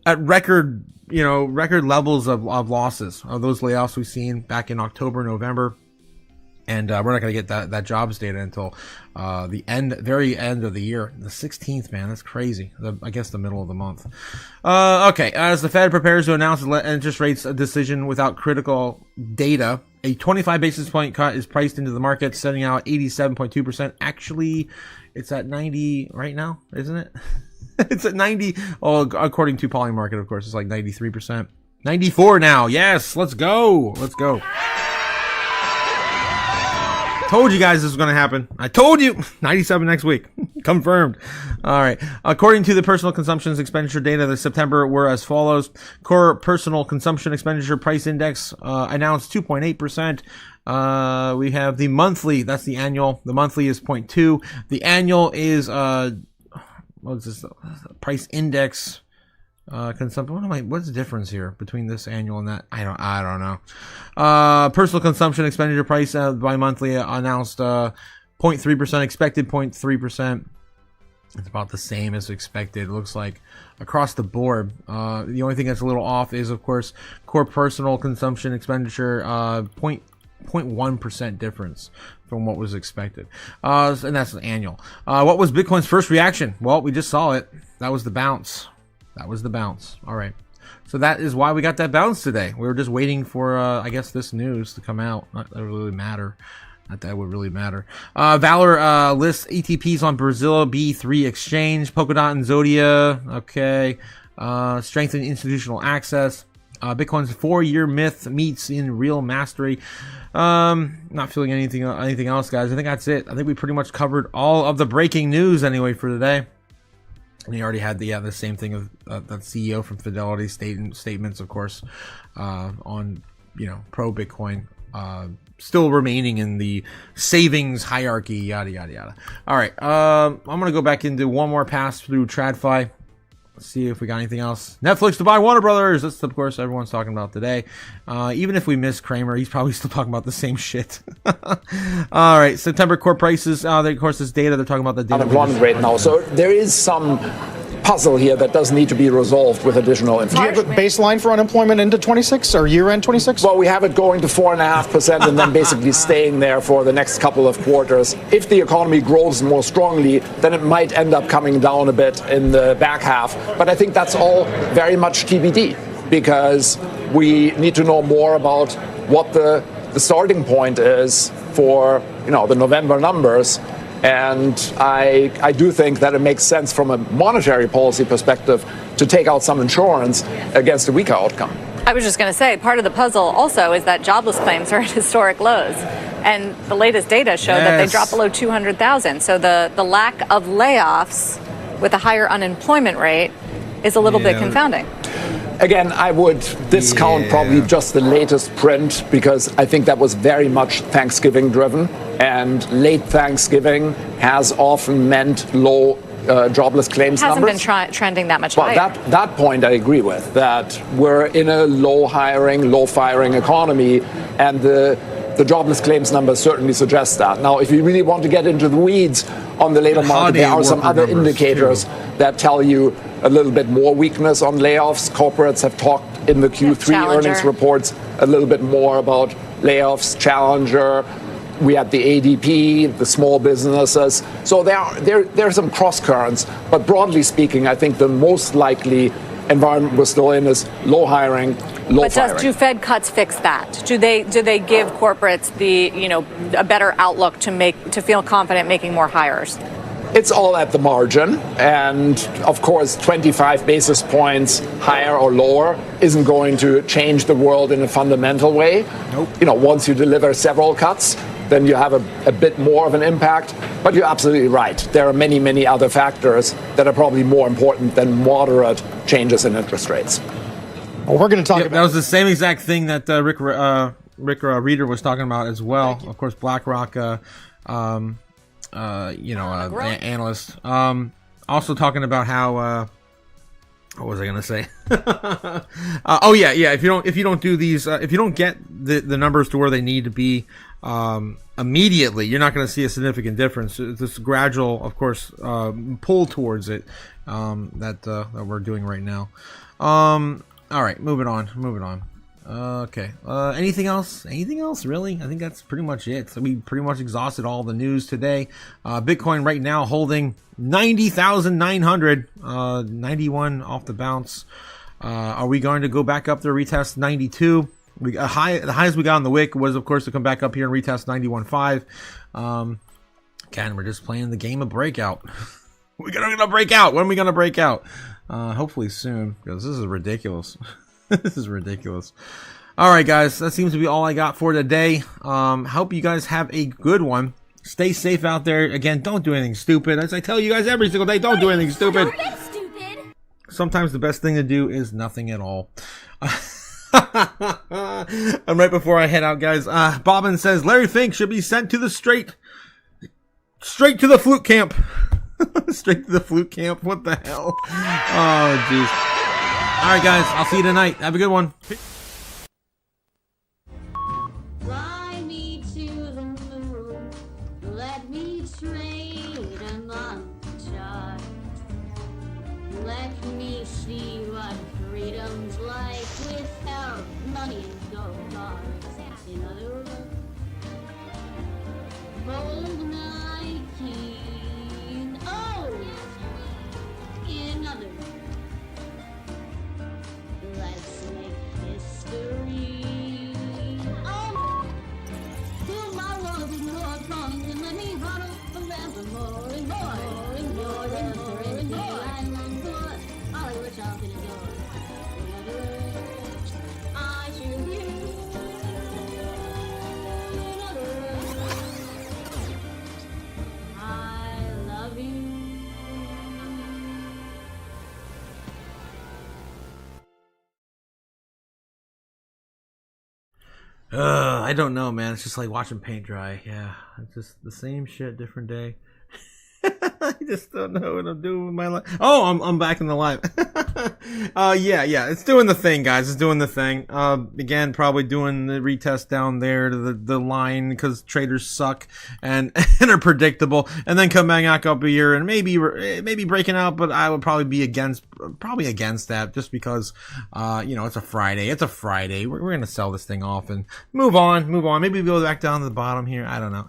at record levels of losses of those layoffs we've seen back in October, November. And we're not going to get that jobs data until the very end of the year, the 16th. Man, that's crazy. I guess the middle of the month. Okay, as the Fed prepares to announce the interest rates decision without critical data, a 25 basis point cut is priced into the market, setting out 87.2%. Actually, it's at 90 right now, isn't it? It's at 90. Oh, according to Polymarket, of course, it's like 93%. 94 now. Yes, let's go. Told you guys this was going to happen. I told you. 97 next week. Confirmed. All right. According to the personal consumption expenditure data, the September were as follows. Core personal consumption expenditure price index announced 2.8%. We have the monthly. That's the annual. The monthly is 0.2. The annual is what is this? Price index. Consumption. What's the difference here between this annual and that? I don't know. Personal consumption expenditure price bi-monthly announced 0.3%, expected 0.3%. It's about the same as expected. It looks like across the board. The only thing that's a little off is, of course, core personal consumption expenditure 0.1% difference from what was expected. And that's an annual. What was Bitcoin's first reaction? Well, we just saw it. That was the bounce. All right. So that is why we got that bounce today. We were just waiting for, I guess, this news to come out. Not that it would really matter. Not that would really matter. Valor lists ETPs on Brazil B3 exchange. Polkadot and Zodia. Okay. Strengthen institutional access. Bitcoin's 4-year myth meets in real mastery. Not feeling anything else, guys. I think that's it. I think we pretty much covered all of the breaking news anyway for today. And you already had the same thing of the CEO from Fidelity statements, of course, on pro Bitcoin, still remaining in the savings hierarchy, yada yada yada. All right, I'm gonna go back into one more pass through TradFi. Let's see if we got anything else. Netflix to buy Warner Brothers. That's, of course, everyone's talking about today. Even if we miss Kramer, he's probably still talking about the same shit. All right, September core prices. Of course, this data, they're talking about the data. Unemployment rate now. So there is some puzzle here that does need to be resolved with additional information. Do you have a baseline for unemployment into 26 or year-end 26? Well, we have it going to 4.5% and then basically staying there for the next couple of quarters. If the economy grows more strongly, then it might end up coming down a bit in the back half. But I think that's all very much TBD because we need to know more about what the starting point is for the November numbers. And I do think that it makes sense from a monetary policy perspective to take out some insurance against a weaker outcome. I was just going to say, part of the puzzle also is that jobless claims are at historic lows. And the latest data show that they dropped below 200,000. So the lack of layoffs with a higher unemployment rate is a little bit confounding. Again, I would discount probably just the latest print because I think that was very much Thanksgiving driven, and late Thanksgiving has often meant low jobless claims numbers. Hasn't been trending that much higher. Well, that point I agree with, that we're in a low hiring, low firing economy, and the jobless claims numbers certainly suggest that. Now, if you really want to get into the weeds on the labor market, there are some other indicators that tell you a little bit more weakness on layoffs. Corporates have talked in the Q3 earnings reports a little bit more about layoffs. Challenger, we had the ADP, the small businesses. So there are some cross currents, but broadly speaking, I think the most likely environment we're still in is low hiring, low firing. But do Fed cuts fix that? Do they give corporates a better outlook to feel confident making more hires? It's all at the margin, and of course 25 basis points higher or lower isn't going to change the world in a fundamental way. Nope. Once you deliver several cuts, then you have a bit more of an impact. But you're absolutely right. There are many, many other factors that are probably more important than moderate changes in interest rates. Well, we're going to talk about... That was the same exact thing that Rick Reeder was talking about as well. Of course, BlackRock... analyst. Also talking about how, what was I going to say? If you don't do these, if you don't get the numbers to where they need to be, immediately, you're not going to see a significant difference. It's this gradual, of course, pull towards it, that we're doing right now. All right, moving on. Okay. Anything else? Really? I think that's pretty much it. So we pretty much exhausted all the news today. Bitcoin right now holding 90,900, 91 off the bounce. Are we going to go back up there, retest 92? The highest we got on the wick was, of course, to come back up here and retest 91.5. Again, we're just playing the game of breakout. We're gonna break out. When are we gonna break out? Hopefully soon, because this is ridiculous. This is ridiculous. All right, guys, that seems to be all I got for today. Hope you guys have a good one. Stay safe out there. Again, don't do anything stupid. As I tell you guys every single day, don't do anything stupid. Sometimes the best thing to do is nothing at all. And right before I head out, guys, Bobbin says Larry Fink should be sent to the straight to the flute camp. Straight to the flute camp. What the hell? Oh, jeez. right, guys. I'll see you tonight. Have a good one. Fly me to the moon. Let me trade among the stars. Let me see what freedom's like without money and gold bars. In other words, hold my king. Oh! In other words, let's make history. Oh! Fill my world with more coins and let me huddle forever more and more and more and more and more. I long for Hollywood talking and door. In other words, I choose you. In other words, I love you. I don't know, man. It's just like watching paint dry. Yeah, it's just the same shit, different day. I just don't know what I'm doing with my life. Oh, I'm back in the live. Yeah, it's doing the thing, guys. It's doing the thing. Again, probably doing the retest down there to the line because traders suck and are predictable, and then come back up here and maybe breaking out. But I would probably be against that just because it's a Friday. It's a Friday. We're gonna sell this thing off and move on. Maybe we go back down to the bottom here. I don't know.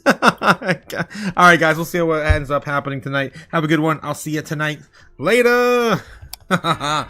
All right, guys, we'll see what ends up happening tonight. Have a good one. I'll see you tonight. Later. Bet.